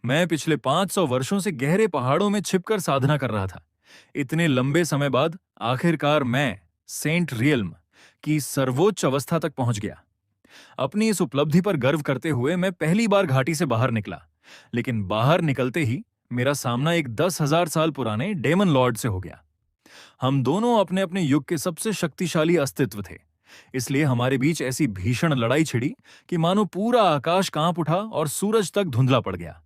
मैं पिछले 500 वर्षों से गहरे पहाड़ों में छिपकर साधना कर रहा था। इतने लंबे समय बाद आखिरकार मैं सेंट रियल्म की सर्वोच्च अवस्था तक पहुंच गया। अपनी इस उपलब्धि पर गर्व करते हुए मैं पहली बार घाटी से बाहर निकला, लेकिन बाहर निकलते ही मेरा सामना एक 10,000 साल पुराने डेमन लॉर्ड से हो गया। हम दोनों अपने अपने युग के सबसे शक्तिशाली अस्तित्व थे, इसलिए हमारे बीच ऐसी भीषण लड़ाई छिड़ी कि मानो पूरा आकाश कांप उठा और सूरज तक धुंधला पड़ गया।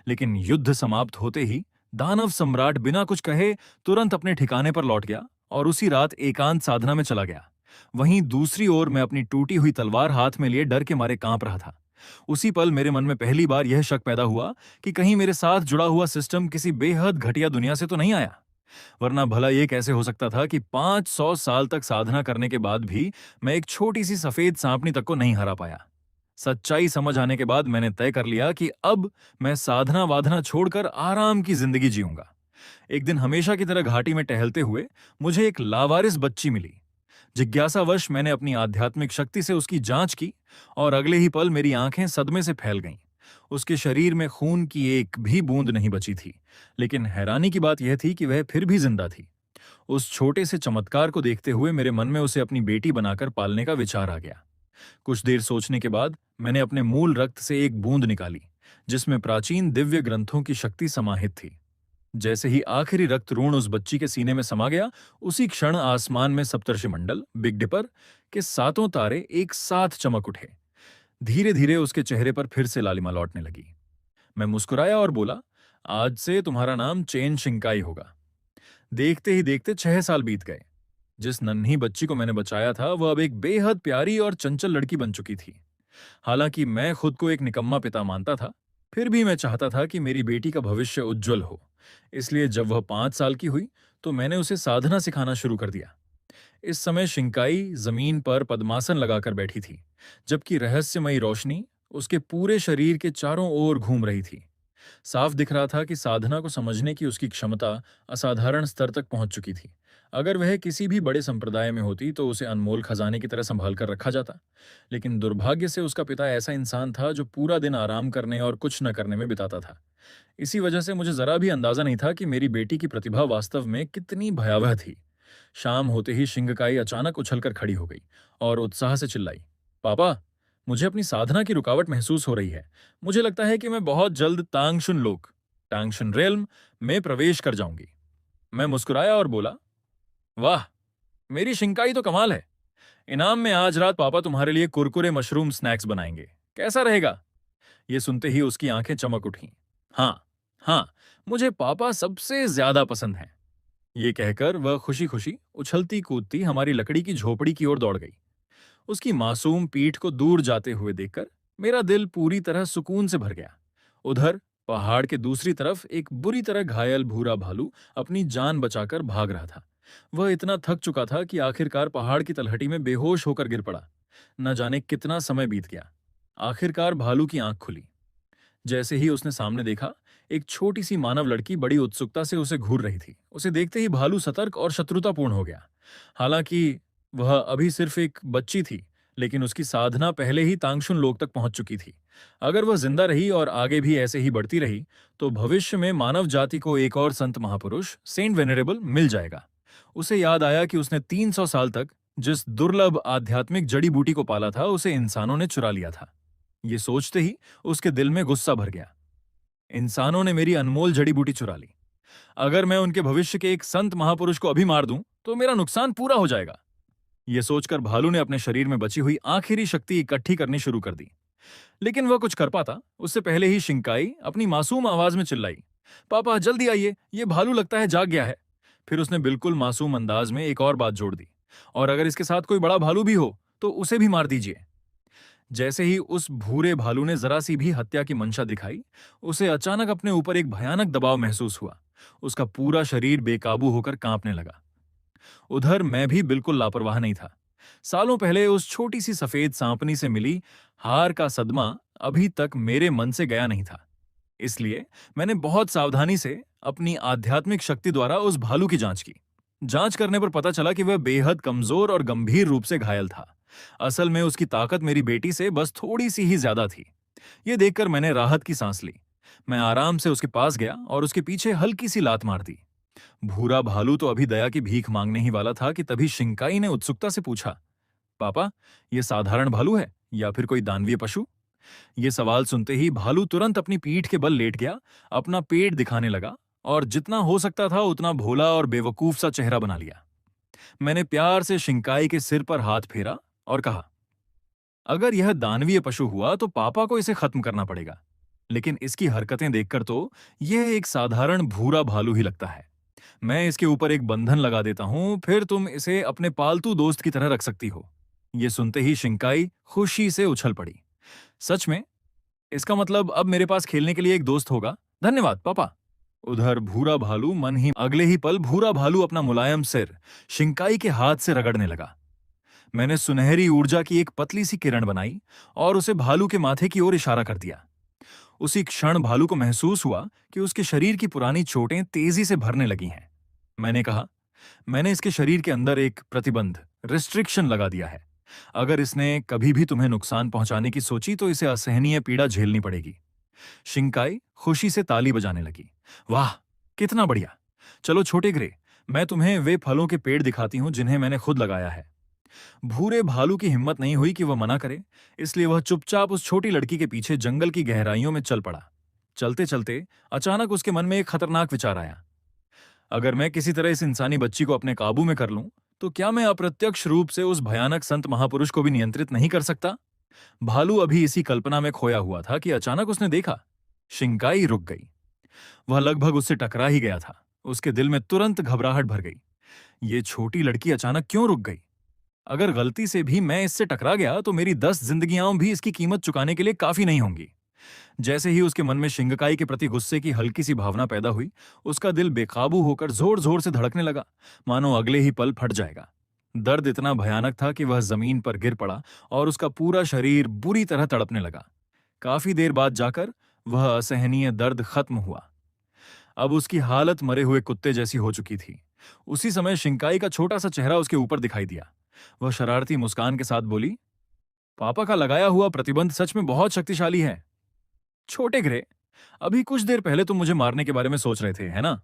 लेकिन युद्ध समाप्त होते ही दानव सम्राट बिना कुछ कहे तुरंत अपने ठिकाने पर लौट गया और उसी रात एकांत साधना में चला गया। वहीं दूसरी ओर मैं अपनी टूटी हुई तलवार हाथ में लिए डर के मारे कांप रहा था। उसी पल मेरे मन में पहली बार यह शक पैदा हुआ कि कहीं मेरे साथ जुड़ा हुआ सिस्टम किसी बेहद घटिया दुनिया से तो नहीं आया। वरना भला ये कैसे हो सकता था कि 500 साल तक साधना करने के बाद भी मैं एक छोटी सी सफेद सांपनी तक को नहीं हरा पाया। सच्चाई समझ आने के बाद मैंने तय कर लिया कि अब मैं साधना वाधना छोड़कर आराम की जिंदगी जीऊंगा। एक दिन हमेशा की तरह घाटी में टहलते हुए मुझे एक लावारिस बच्ची मिली। जिज्ञासावश मैंने अपनी आध्यात्मिक शक्ति से उसकी जांच की और अगले ही पल मेरी आंखें सदमे से फैल गईं। उसके शरीर में खून की एक भी बूंद नहीं बची थी, लेकिन हैरानी की बात यह थी कि वह फिर भी जिंदा थी। उस छोटे से चमत्कार को देखते हुए मेरे मन में उसे अपनी बेटी बनाकर पालने का विचार आ गया। कुछ देर सोचने के बाद मैंने अपने मूल रक्त से एक बूंद निकाली, जिसमें प्राचीन दिव्य ग्रंथों की शक्ति समाहित थी। जैसे ही आखिरी रक्त ऋण उस बच्ची के सीने में समा गया, उसी क्षण आसमान में सप्तर्षिमंडल बिग डिपर के सातों तारे एक साथ चमक उठे। धीरे धीरे उसके चेहरे पर फिर से लालिमा लौटने लगी। मैं मुस्कुराया और बोला, आज से तुम्हारा नाम चेन शिंकाई होगा। देखते ही देखते 6 साल बीत गए। जिस नन्ही बच्ची को मैंने बचाया था वह अब एक बेहद प्यारी और चंचल लड़की बन चुकी थी। हालांकि मैं खुद को एक निकम्मा पिता मानता था, फिर भी मैं चाहता था कि मेरी बेटी का भविष्य उज्जवल हो। इसलिए जब वह 5 साल की हुई तो मैंने उसे साधना सिखाना शुरू कर दिया। इस समय शिंकाई जमीन पर पद्मासन लगाकर बैठी थी, जबकि रहस्यमयी रोशनी उसके पूरे शरीर के चारों ओर घूम रही थी। साफ दिख रहा था कि साधना को समझने की उसकी क्षमता असाधारण स्तर तक पहुंच चुकी थी। अगर वह किसी भी बड़े संप्रदाय में होती तो उसे अनमोल खजाने की तरह संभाल कर रखा जाता, लेकिन दुर्भाग्य से उसका पिता ऐसा इंसान था जो पूरा दिन आराम करने और कुछ न करने में बिताता था। इसी वजह से मुझे जरा भी अंदाजा नहीं था कि मेरी बेटी की प्रतिभा वास्तव में कितनी भयावह थी। शाम होते ही शिंगकाई अचानक उछलकर खड़ी हो गई और उत्साह से चिल्लाई, पापा, मुझे अपनी साधना की रुकावट महसूस हो रही है। मुझे लगता है कि मैं बहुत जल्द तांगशुन लोक टांगशुन रेल्म में प्रवेश कर जाऊंगी। मैं मुस्कुराया और बोला, वाह, मेरी शिंकाई तो कमाल है। इनाम में आज रात पापा तुम्हारे लिए कुरकुरे मशरूम स्नैक्स बनाएंगे, कैसा रहेगा? ये सुनते ही उसकी आंखें चमक उठीं। हाँ, हाँ, मुझे पापा सबसे ज्यादा पसंद हैं। ये कहकर वह खुशी खुशी उछलती कूदती हमारी लकड़ी की झोपड़ी की ओर दौड़ गई। उसकी मासूम पीठ को दूर जाते हुए देखकर मेरा दिल पूरी तरह सुकून से भर गया। उधर पहाड़ के दूसरी तरफ एक बुरी तरह घायल भूरा भालू अपनी जान बचाकर भाग रहा था। वह इतना थक चुका था कि आखिरकार पहाड़ की तलहटी में बेहोश होकर गिर पड़ा। न जाने कितना समय बीत गया। आखिरकार भालू की आंख खुली। जैसे ही उसने सामने देखा, एक छोटी सी मानव लड़की बड़ी उत्सुकता से उसे घूर रही थी। उसे देखते ही भालू सतर्क और शत्रुतापूर्ण हो गया। हालांकि वह अभी सिर्फ एक बच्ची थी, लेकिन उसकी साधना पहले ही तांगशुन लोक तक पहुंच चुकी थी। अगर वह जिंदा रही और आगे भी ऐसे ही बढ़ती रही तो भविष्य में मानव जाति को एक और संत महापुरुष सेंट वेनेरेबल मिल जाएगा। उसे याद आया कि उसने 300 साल तक जिस दुर्लभ आध्यात्मिक जड़ी बूटी को पाला था उसे इंसानों ने चुरा लिया था। ये सोचते ही उसके दिल में गुस्सा भर गया। इंसानों ने मेरी अनमोल जड़ी बूटी चुरा ली। अगर मैं उनके भविष्य के एक संत महापुरुष को अभी मार दूं तो मेरा नुकसान पूरा हो जाएगा। यह सोचकर भालू ने अपने शरीर में बची हुई आखिरी शक्ति इकट्ठी करनी शुरू कर दी। लेकिन वह कुछ कर पाता उससे पहले ही शिंकाई अपनी मासूम आवाज में चिल्लाई, पापा जल्दी आइए, ये भालू लगता है जाग गया है। फिर उसने बिल्कुल मासूम अंदाज में एक और बात जोड़ दी, और अगर इसके साथ कोई बड़ा भालू भी हो तो उसे भी मार दीजिए। जैसे ही उस भूरे भालू ने जरा सी भी हत्या की मंशा दिखाई, उसे अचानक अपने ऊपर एक भयानक दबाव महसूस हुआ। उसका पूरा शरीर बेकाबू होकर कांपने लगा। उधर मैं भी बिल्कुल लापरवाह नहीं था। सालों पहले उस छोटी सी सफेद सांपनी से मिली हार का सदमा अभी तक मेरे मन से गया नहीं था। इसलिए मैंने बहुत सावधानी से अपनी आध्यात्मिक शक्ति द्वारा उस भालू की जांच की। जांच करने पर पता चला कि वह बेहद कमजोर और गंभीर रूप से घायल था। असल में उसकी ताकत मेरी बेटी से बस थोड़ी सी ही ज्यादा थी। यह देखकर मैंने राहत की सांस ली। मैं आराम से उसके पास गया और उसके पीछे हल्की सी लात मार दी। भूरा भालू तो अभी दया की भीख मांगने ही वाला था कि तभी शिंकाई ने उत्सुकता से पूछा, पापा, ये साधारण भालू है या फिर कोई दानवीय पशु? ये सवाल सुनते ही भालू तुरंत अपनी पीठ के बल लेट गया, अपना पेट दिखाने लगा और जितना हो सकता था उतना भोला और बेवकूफ सा चेहरा बना लिया। मैंने प्यार से शिंकाई के सिर पर हाथ फेरा और कहा, अगर यह दानवीय पशु हुआ तो पापा को इसे खत्म करना पड़ेगा, लेकिन इसकी हरकतें देखकर तो यह एक साधारण भूरा भालू ही लगता है। मैं इसके ऊपर एक बंधन लगा देता हूं, फिर तुम इसे अपने पालतू दोस्त की तरह रख सकती हो। यह सुनते ही शिंकाई खुशी से उछल पड़ी। सच में? इसका मतलब अब मेरे पास खेलने के लिए एक दोस्त होगा। धन्यवाद पापा। उधर भूरा भालू मन ही अगले ही पल भूरा भालू अपना मुलायम सिर शिंकाई के हाथ से रगड़ने लगा। मैंने सुनहरी ऊर्जा की एक पतली सी किरण बनाई और उसे भालू के माथे की ओर इशारा कर दिया। उसी क्षण भालू को महसूस हुआ कि उसके शरीर की पुरानी चोटें तेजी से भरने लगी हैं। मैंने कहा, मैंने इसके शरीर के अंदर एक प्रतिबंध, रिस्ट्रिक्शन लगा दिया है। अगर इसने कभी भी तुम्हें नुकसान पहुंचाने की सोची तो इसे असहनीय पीड़ा झेलनी पड़ेगी। शिंकाई खुशी से ताली बजाने लगी। वाह, कितना बढ़िया। चलो छोटे ग्रे, मैं तुम्हें वे फलों के पेड़ दिखाती हूं जिन्हें मैंने खुद लगाया है। भूरे भालू की हिम्मत नहीं हुई कि वह मना करे, इसलिए वह चुपचाप उस छोटी लड़की के पीछे जंगल की गहराइयों में चल पड़ा। चलते चलते अचानक उसके मन में एक खतरनाक विचार आया। अगर मैं किसी तरह इस इंसानी बच्ची को अपने काबू में कर लूं, तो क्या मैं अप्रत्यक्ष रूप से उस भयानक संत महापुरुष को भी नियंत्रित नहीं कर सकता? भालू अभी इसी कल्पना में खोया हुआ था कि अचानक उसने देखा, शिंकाई रुक गई। वह लगभग उससे टकरा ही गया था। उसके दिल में तुरंत घबराहट भर गई। ये छोटी लड़की अचानक क्यों रुक गई? अगर गलती से भी मैं इससे टकरा गया तो मेरी 10 जिंदगियां भी इसकी कीमत चुकाने के लिए काफी नहीं होंगी। जैसे ही उसके मन में शिंगकाई के प्रति गुस्से की हल्की सी भावना पैदा हुई, उसका दिल बेकाबू होकर जोर जोर से धड़कने लगा, मानो अगले ही पल फट जाएगा। दर्द इतना भयानक था कि वह जमीन पर गिर पड़ा और उसका पूरा शरीर बुरी तरह तड़पने लगा। काफी देर बाद जाकर वह असहनीय दर्द खत्म हुआ। अब उसकी हालत मरे हुए कुत्ते जैसी हो चुकी थी। उसी समय शिंकाई का छोटा सा चेहरा उसके ऊपर दिखाई दिया। वह शरारती मुस्कान के साथ बोली, पापा का लगाया हुआ प्रतिबंध सच में बहुत शक्तिशाली है। छोटे ग्रे, अभी कुछ देर पहले तुम मुझे मारने के बारे में सोच रहे थे, है ना?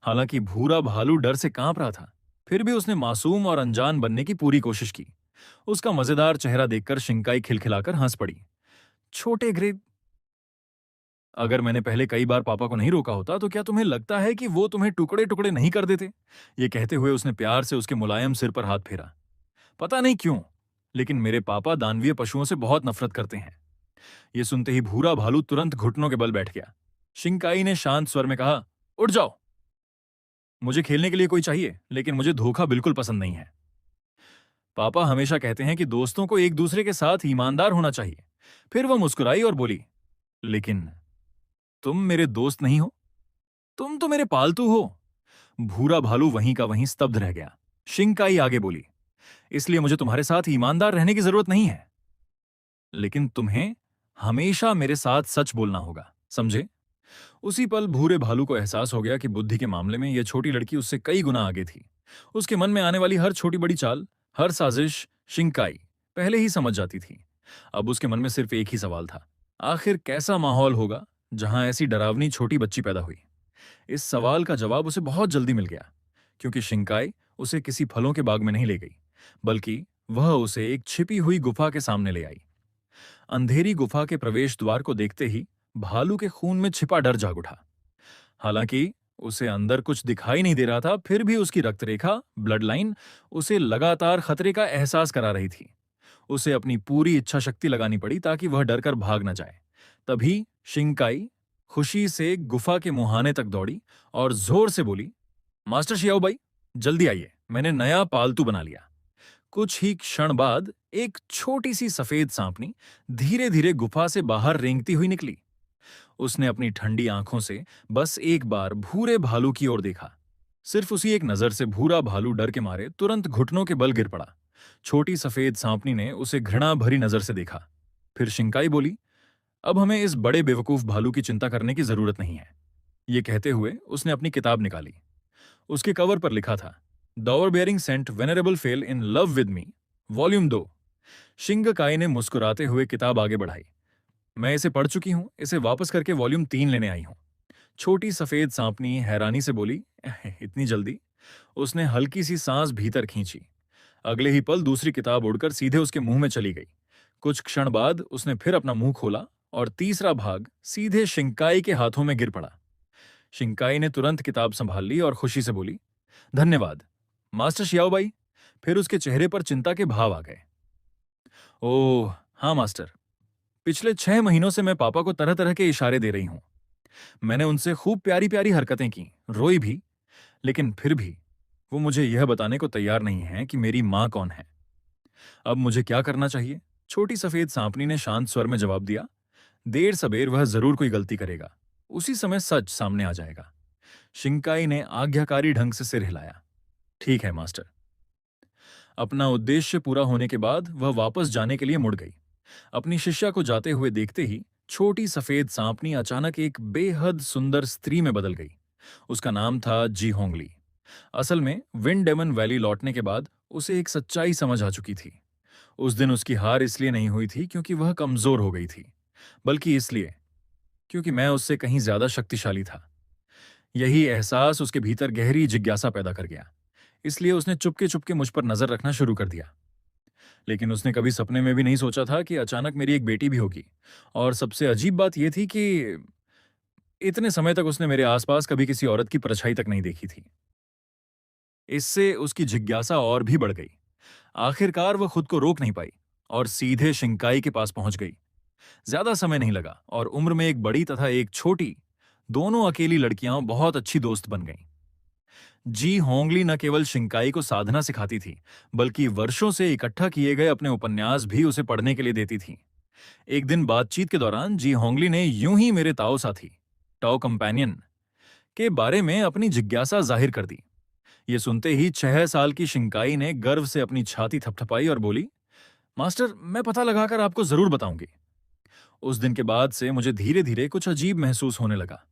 हालांकि भूरा भालू डर से कांप रहा था, फिर भी उसने मासूम और अनजान बनने की पूरी कोशिश की। उसका मजेदार चेहरा देखकर शिंकाई खिलखिलाकर हंस पड़ी। छोटे ग्रे, अगर मैंने पहले कई बार पापा को नहीं रोका होता तो क्या तुम्हें लगता है कि वो तुम्हें टुकड़े टुकड़े नहीं कर देते? ये कहते हुए उसने प्यार से उसके मुलायम सिर पर हाथ फेरा। पता नहीं क्यों, लेकिन मेरे पापा दानवीय पशुओं से बहुत नफरत करते हैं। ये सुनते ही भूरा भालू तुरंत घुटनों के बल बैठ गया। शिंकाई ने शांत स्वर में कहा, उठ जाओ। मुझे खेलने के लिए कोई चाहिए, लेकिन मुझे धोखा बिल्कुल पसंद नहीं है। पापा हमेशा कहते हैं कि दोस्तों को एक दूसरे के साथ ईमानदार होना चाहिए। फिर वह मुस्कुराई और बोली, लेकिन तुम मेरे दोस्त नहीं हो, तुम तो मेरे पालतू हो। भूरा भालू वहीं का वहीं स्तब्ध रह गया। शिंकाई आगे बोली, इसलिए मुझे तुम्हारे साथ ईमानदार रहने की जरूरत नहीं है, लेकिन तुम्हें हमेशा मेरे साथ सच बोलना होगा, समझे? उसी पल भूरे भालू को एहसास हो गया कि बुद्धि के मामले में यह छोटी लड़की उससे कई गुना आगे थी। उसके मन में आने वाली हर छोटी बड़ी चाल, हर साजिश शिंकाई पहले ही समझ जाती थी। अब उसके मन में सिर्फ एक ही सवाल था, आखिर कैसा माहौल होगा जहां ऐसी डरावनी छोटी बच्ची पैदा हुई? इस सवाल का जवाब उसे बहुत जल्दी मिल गया, क्योंकि शिंकाई उसे किसी फलों के बाग में नहीं ले गई, बल्कि वह उसे एक छिपी हुई गुफा के सामने ले आई। अंधेरी गुफा के प्रवेश द्वार को देखते ही भालू के खून में छिपा डर जाग उठा। हालांकि उसे अंदर कुछ दिखाई नहीं दे रहा था, फिर भी उसकी रक्तरेखा, ब्लड लाइन उसे लगातार खतरे का एहसास करा रही थी। उसे अपनी पूरी इच्छा शक्ति लगानी पड़ी ताकि वह डरकर भाग न जाए। तभी शिंकाई खुशी से गुफा के मुहाने तक दौड़ी और जोर से बोली, मास्टर शियाओ भाई, जल्दी आइए, मैंने नया पालतू बना लिया। कुछ ही क्षण बाद एक छोटी सी सफेद सांपनी धीरे धीरे गुफा से बाहर रेंगती हुई निकली। उसने अपनी ठंडी आंखों से बस एक बार भूरे भालू की ओर देखा। सिर्फ उसी एक नजर से भूरा भालू डर के मारे तुरंत घुटनों के बल गिर पड़ा। छोटी सफेद सांपनी ने उसे घृणा भरी नजर से देखा। फिर शिंकाई बोली, अब हमें इस बड़े बेवकूफ भालू की चिंता करने की जरूरत नहीं है। ये कहते हुए उसने अपनी किताब निकाली। उसके कवर पर लिखा था, the overbearing saint venerable fell in love with me, volume 2। शिंगकाई ने मुस्कुराते हुए किताब आगे बढ़ाई। मैं इसे पढ़ चुकी हूं, इसे वापस करके वॉल्यूम 3 लेने आई हूं। छोटी सफेद सांपनी हैरानी से बोली, इतनी जल्दी? उसने हल्की सी सांस भीतर खींची। अगले ही पल दूसरी किताब उड़कर सीधे उसके मुंह में चली गई। कुछ क्षण बाद उसने फिर अपना मुंह खोला और तीसरा भाग सीधे शिंकाई के हाथों में गिर पड़ा। शिंकाई ने तुरंत किताब संभाल ली और खुशी से बोली, धन्यवाद मास्टर शियाओबाई। फिर उसके चेहरे पर चिंता के भाव आ गए। ओह हाँ मास्टर, पिछले 6 महीनों से मैं पापा को तरह तरह के इशारे दे रही हूं। मैंने उनसे खूब प्यारी प्यारी हरकतें की, रोई भी, लेकिन फिर भी वो मुझे यह बताने को तैयार नहीं है कि मेरी मां कौन है। अब मुझे क्या करना चाहिए? छोटी सफेद सांपनी ने शांत स्वर में जवाब दिया, देर सबेर वह जरूर कोई गलती करेगा, उसी समय सच सामने आ जाएगा। शिंकाई ने आज्ञाकारी ढंग से सिर हिलाया। ठीक है मास्टर। अपना उद्देश्य पूरा होने के बाद वह वापस जाने के लिए मुड़ गई। अपनी शिष्या को जाते हुए देखते ही छोटी सफेद सांपनी अचानक एक बेहद सुंदर स्त्री में बदल गई। उसका नाम था जी होंगली। असल में विंड डेमन वैली लौटने के बाद उसे एक सच्चाई समझ आ चुकी थी। उस दिन उसकी हार इसलिए नहीं हुई थी क्योंकि वह कमजोर हो गई थी, बल्कि इसलिए क्योंकि मैं उससे कहीं ज्यादा शक्तिशाली था। यही एहसास उसके भीतर गहरी जिज्ञासा पैदा कर गया। इसलिए उसने चुपके चुपके मुझ पर नजर रखना शुरू कर दिया। लेकिन उसने कभी सपने में भी नहीं सोचा था कि अचानक मेरी एक बेटी भी होगी। और सबसे अजीब बात यह थी कि इतने समय तक उसने मेरे आसपास कभी किसी औरत की परछाई तक नहीं देखी थी। इससे उसकी जिज्ञासा और भी बढ़ गई। आखिरकार वह खुद को रोक नहीं पाई और सीधे शिंकाई के पास पहुंच गई। ज्यादा समय नहीं लगा और उम्र में एक बड़ी तथा एक छोटी, दोनों अकेली लड़कियां बहुत अच्छी दोस्त बन गईं। जी होंगली न केवल शिंकाई को साधना सिखाती थी, बल्कि वर्षों से इकट्ठा किए गए अपने उपन्यास भी उसे पढ़ने के लिए देती थी। एक दिन बातचीत के दौरान जी होंगली ने यूं ही मेरे ताओ साथी, टाओ कंपेनियन, के बारे में अपनी जिज्ञासा जाहिर कर दी। ये सुनते ही 6 साल की शिंकाई ने गर्व से अपनी छाती थपथपाई और बोली, मास्टर, मैं पता लगाकर आपको जरूर बताऊंगी। उस दिन के बाद से मुझे धीरे धीरे कुछ अजीब महसूस होने लगा।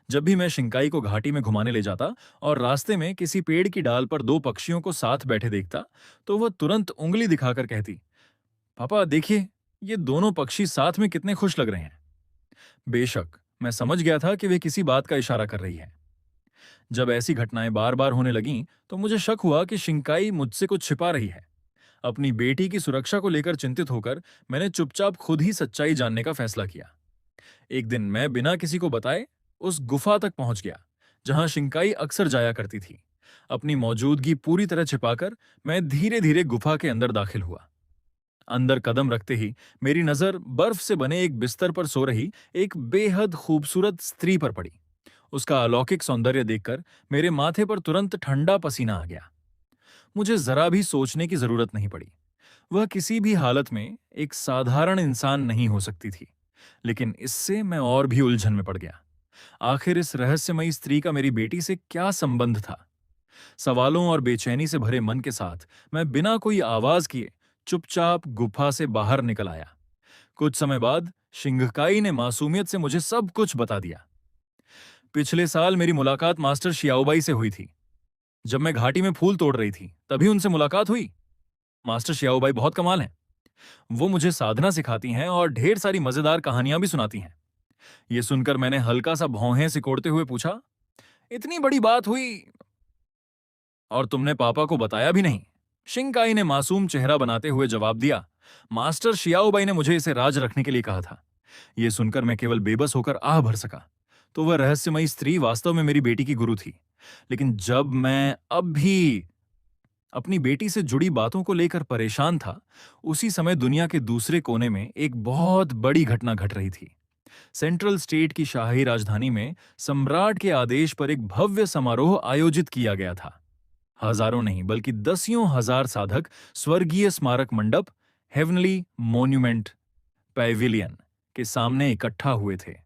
जब भी मैं शिंकाई को घाटी में घुमाने ले जाता और रास्ते में किसी पेड़ की डाल पर दो पक्षियों को साथ बैठे देखता, तो वह तुरंत उंगली दिखाकर कहती, पापा देखिए, ये दोनों पक्षी साथ में कितने खुश लग रहे हैं। बेशक मैं समझ गया था कि वे किसी बात का इशारा कर रही है। जब ऐसी घटनाएं बार बार होने लगीं, तो मुझे शक हुआ कि शिंकाई मुझसे कुछ छिपा रही है। अपनी बेटी की सुरक्षा को लेकर चिंतित होकर मैंने चुपचाप खुद ही सच्चाई जानने का फैसला किया। एक दिन मैं बिना किसी को बताए उस गुफा तक पहुंच गया जहां शिंकाई अक्सर जाया करती थी। अपनी मौजूदगी पूरी तरह छिपाकर मैं धीरे धीरे गुफा के अंदर दाखिल हुआ। अंदर कदम रखते ही मेरी नजर बर्फ से बने एक बिस्तर पर सो रही एक बेहद खूबसूरत स्त्री पर पड़ी। उसका अलौकिक सौंदर्य देखकर मेरे माथे पर तुरंत ठंडा पसीना आ गया। मुझे जरा भी सोचने की जरूरत नहीं पड़ी। वह किसी भी हालत में एक साधारण इंसान नहीं हो सकती थी। लेकिन इससे मैं और भी उलझन में पड़ गया। आखिर इस रहस्यमयी स्त्री का मेरी बेटी से क्या संबंध था? सवालों और बेचैनी से भरे मन के साथ मैं बिना कोई आवाज किए चुपचाप गुफा से बाहर निकल आया। कुछ समय बाद शिंगकाई ने मासूमियत से मुझे सब कुछ बता दिया। पिछले साल मेरी मुलाकात मास्टर शियाओबाई से हुई थी। जब मैं घाटी में फूल तोड़ रही थी, तभी उनसे मुलाकात हुई। मास्टर शियाओबाई बहुत कमाल हैं। वो मुझे साधना सिखाती हैं और ढेर सारी मजेदार कहानियां भी सुनाती हैं। ये सुनकर मैंने हल्का सा भौहें सिकोड़ते हुए पूछा, इतनी बड़ी बात हुई और तुमने पापा को बताया भी नहीं? शिंकाई ने मासूम चेहरा बनाते हुए जवाब दिया, मास्टर शियाओबाई ने मुझे इसे राज रखने के लिए कहा था। यह सुनकर मैं केवल बेबस होकर आह भर सका। तो वह रहस्यमयी स्त्री वास्तव में मेरी बेटी की गुरु थी। लेकिन जब मैं अब भी अपनी बेटी से जुड़ी बातों को लेकर परेशान था, उसी समय दुनिया के दूसरे कोने में एक बहुत बड़ी घटना घट रही थी। सेंट्रल स्टेट की शाही राजधानी में सम्राट के आदेश पर एक भव्य समारोह आयोजित किया गया था। हजारों नहीं बल्कि दसियों हजार साधक स्वर्गीय स्मारक मंडप, हेवनली मॉन्यूमेंट पैविलियन के सामने इकट्ठा हुए थे।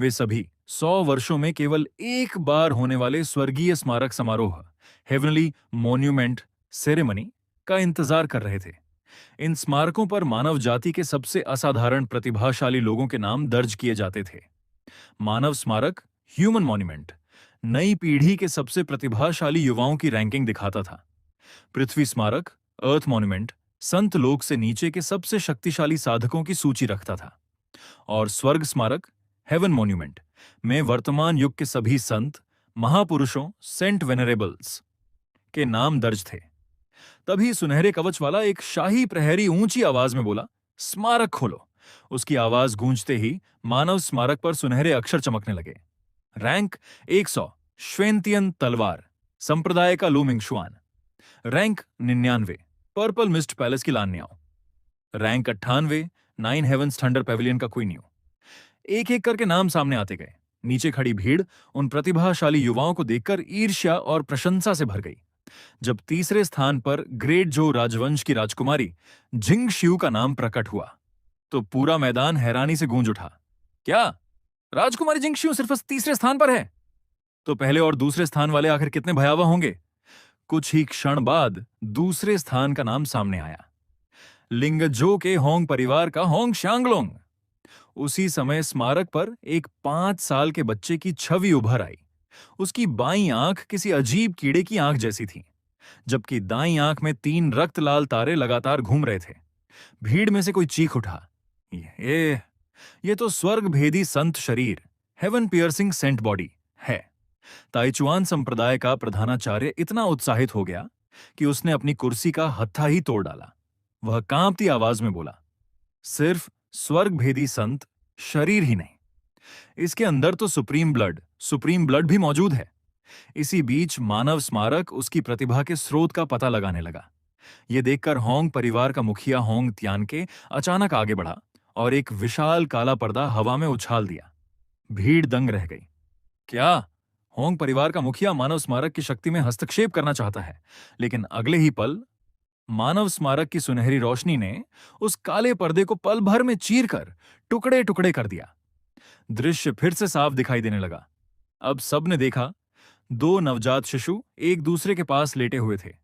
वे सभी 100 वर्षों में केवल एक बार होने वाले स्वर्गीय स्मारक समारोह, हेवनली मॉन्यूमेंट सेरेमनी का इंतजार कर रहे थे। इन स्मारकों पर मानव जाति के सबसे असाधारण प्रतिभाशाली लोगों के नाम दर्ज किए जाते थे। मानव स्मारक, ह्यूमन मॉन्यूमेंट, नई पीढ़ी के सबसे प्रतिभाशाली युवाओं की रैंकिंग दिखाता था। पृथ्वी स्मारक, अर्थ मॉन्यूमेंट, संत लोक से नीचे के सबसे शक्तिशाली साधकों की सूची रखता था। और स्वर्ग स्मारक हेवन मॉन्यूमेंट में वर्तमान युग के सभी संत, महापुरुषों, सेंट वेनरेबल्स के नाम दर्ज थे। तभी सुनहरे कवच वाला एक शाही प्रहरी ऊंची आवाज में बोला, स्मारक खोलो। उसकी आवाज गूंजते ही मानव स्मारक पर सुनहरे अक्षर चमकने लगे। रैंक 100 श्वेंतियन तलवार, संप्रदाय का लूमिंग श्वान। रैंक 99 पर्पल मिस्ट पैलेस की लान्याओ। Rank 98 nine heavens thunder pavilion का क्वीनियो। एक एक करके नाम सामने आते गए। नीचे खड़ी भीड़ उन प्रतिभाशाली युवाओं को देखकर ईर्ष्या और प्रशंसा से भर गई। जब तीसरे स्थान पर ग्रेट जो राजवंश की राजकुमारी जिंग शियू का नाम प्रकट हुआ तो पूरा मैदान हैरानी से गूंज उठा। क्या राजकुमारी जिंग शियू सिर्फ तीसरे स्थान पर है? तो पहले और दूसरे स्थान वाले आखिर कितने भयावह होंगे? कुछ ही क्षण बाद दूसरे स्थान का नाम सामने आया, लिंगजो के होंग परिवार का होंग शांगलोंग। उसी समय स्मारक पर एक 5 साल के बच्चे की छवि उभर आई। उसकी बाईं आंख किसी अजीब कीड़े की आंख जैसी थी, जबकि दाईं आंख में 3 रक्त लाल तारे लगातार घूम रहे थे। भीड़ में से कोई चीख उठा, ये तो स्वर्ग भेदी संत शरीर, हेवन पियर्सिंग सेंट बॉडी है। ताइचुआन संप्रदाय का प्रधानाचार्य इतना उत्साहित हो गया कि उसने अपनी कुर्सी का हत्था ही तोड़ डाला। वह कांपती आवाज में बोला, सिर्फ स्वर्ग भेदी संत शरीर ही नहीं, इसके अंदर तो सुप्रीम ब्लड भी मौजूद है। इसी बीच मानव स्मारक उसकी प्रतिभा के स्रोत का पता लगाने लगा। यह देखकर होंग परिवार का मुखिया होंग त्यानके अचानक आगे बढ़ा और एक विशाल काला पर्दा हवा में उछाल दिया। भीड़ दंग रह गई। क्या होंग परिवार का मुखिया मानव स्मारक की शक्ति में हस्तक्षेप करना चाहता है? लेकिन अगले ही पल मानव स्मारक की सुनहरी रोशनी ने उस काले पर्दे को पल भर में चीरकर टुकड़े टुकड़े कर दिया। दृश्य फिर से साफ दिखाई देने लगा। अब सबने देखा, 2 नवजात शिशु एक दूसरे के पास लेटे हुए थे।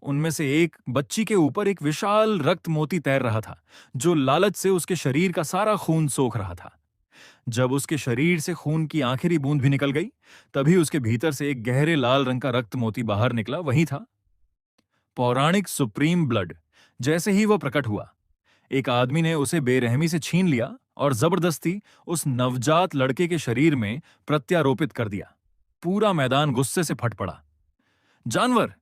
उनमें से एक बच्ची के ऊपर एक विशाल रक्त मोती तैर रहा था, जो लालच से उसके शरीर का सारा खून सोख रहा था। जब उसके शरीर से खून की आखिरी बूंद भी निकल गई, तभी उसके भीतर से एक गहरे लाल रंग का रक्त मोती बाहर निकला। वही था पौराणिक सुप्रीम ब्लड। जैसे ही वह प्रकट हुआ, एक आदमी ने उसे बेरहमी से छीन लिया और जबरदस्ती उस नवजात लड़के के शरीर में प्रत्यारोपित कर दिया। पूरा मैदान गुस्से से फट पड़ा। जानवर!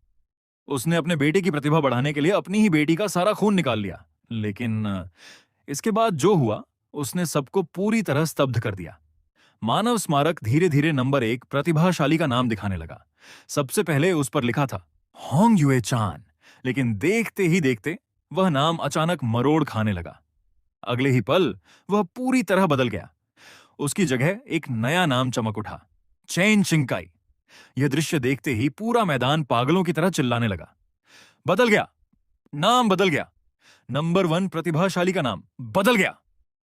उसने अपने बेटे की प्रतिभा बढ़ाने के लिए अपनी ही बेटी का सारा खून निकाल लिया। लेकिन इसके बाद जो हुआ, उसने सबको पूरी तरह स्तब्ध कर दिया। मानव स्मारक धीरे धीरे नंबर 1 प्रतिभाशाली का नाम दिखाने लगा। सबसे पहले उस पर लिखा था होंग युए चान, लेकिन देखते ही देखते वह नाम अचानक मरोड़ खाने लगा। अगले ही पल वह पूरी तरह बदल गया। उसकी जगह एक नया नाम चमक उठा, चेन चिंकाई। यह दृश्य देखते ही पूरा मैदान पागलों की तरह चिल्लाने लगा। बदल गया, नाम बदल गया, नंबर 1 प्रतिभाशाली का नाम बदल गया।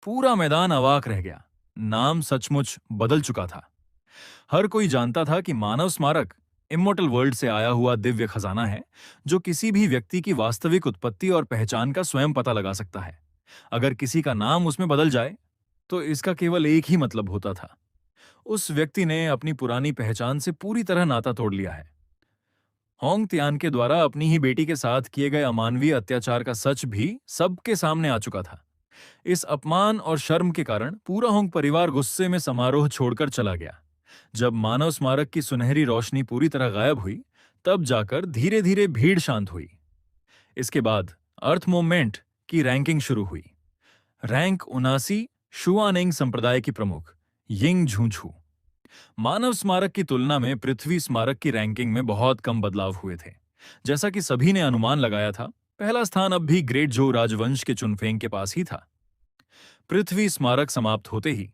पूरा मैदान अवाक रह गया। नाम सचमुच बदल चुका था। हर कोई जानता था कि मानव स्मारक इमोर्टल वर्ल्ड से आया हुआ दिव्य खजाना है, जो किसी भी व्यक्ति की वास्तविक उत्पत्ति और पहचान का स्वयं पता लगा सकता है। अगर किसी का नाम उसमें बदल जाए तो इसका केवल एक ही मतलब होता था, उस व्यक्ति ने अपनी पुरानी पहचान से पूरी तरह नाता तोड़ लिया है। होंग त्यान के द्वारा अपनी ही बेटी के साथ किए गए अमानवीय अत्याचार का सच भी सबके सामने आ चुका था। इस अपमान और शर्म के कारण पूरा होंग परिवार गुस्से में समारोह छोड़कर चला गया। जब मानव स्मारक की सुनहरी रोशनी पूरी तरह गायब हुई, तब जाकर धीरे धीरे भीड़ शांत हुई। इसके बाद अर्थ मूवमेंट की रैंकिंग शुरू हुई। रैंक 79 शुआनेंग संप्रदाय की प्रमुख यिंग झूझू। मानव स्मारक की तुलना में पृथ्वी स्मारक की रैंकिंग में बहुत कम बदलाव हुए थे। जैसा कि सभी ने अनुमान लगाया था, पहला स्थान अब भी ग्रेट जो राजवंश के चुनफेंग के पास ही था। पृथ्वी स्मारक समाप्त होते ही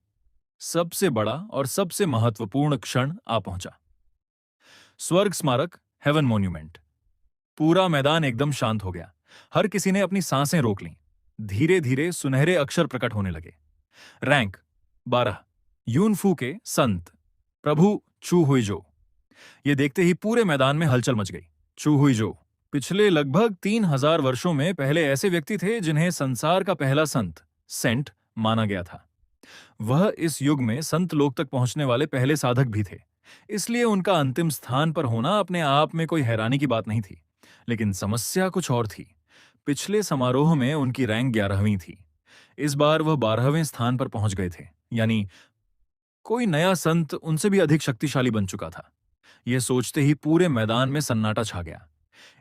सबसे बड़ा और सबसे महत्वपूर्ण क्षण आ पहुंचा। स्वर्ग स्मारक हेवन मॉन्यूमेंट। पूरा मैदान एकदम शांत हो गया। हर किसी ने अपनी सांसें रोक लीं। धीरे धीरे सुनहरे अक्षर प्रकट होने लगे। रैंक 12 यूनफू के संत प्रभु चू हुईजो। ये देखते ही पूरे मैदान में हलचल मच गई। चू हुईजो पिछले लगभग 3000 वर्षों में पहले ऐसे व्यक्ति थे जिन्हें संसार का पहला संत सेंट माना गया था। वह इस युग में संत लोक तक पहुंचने वाले पहले साधक भी थे, इसलिए उनका अंतिम स्थान पर होना अपने आप में कोई हैरानी की बात नहीं थी। लेकिन समस्या कुछ और थी। पिछले समारोह में उनकी रैंक 11वीं थी। इस बार वह 12वें स्थान पर पहुंच गए थे, यानी कोई नया संत उनसे भी अधिक शक्तिशाली बन चुका था। यह सोचते ही पूरे मैदान में सन्नाटा छा गया।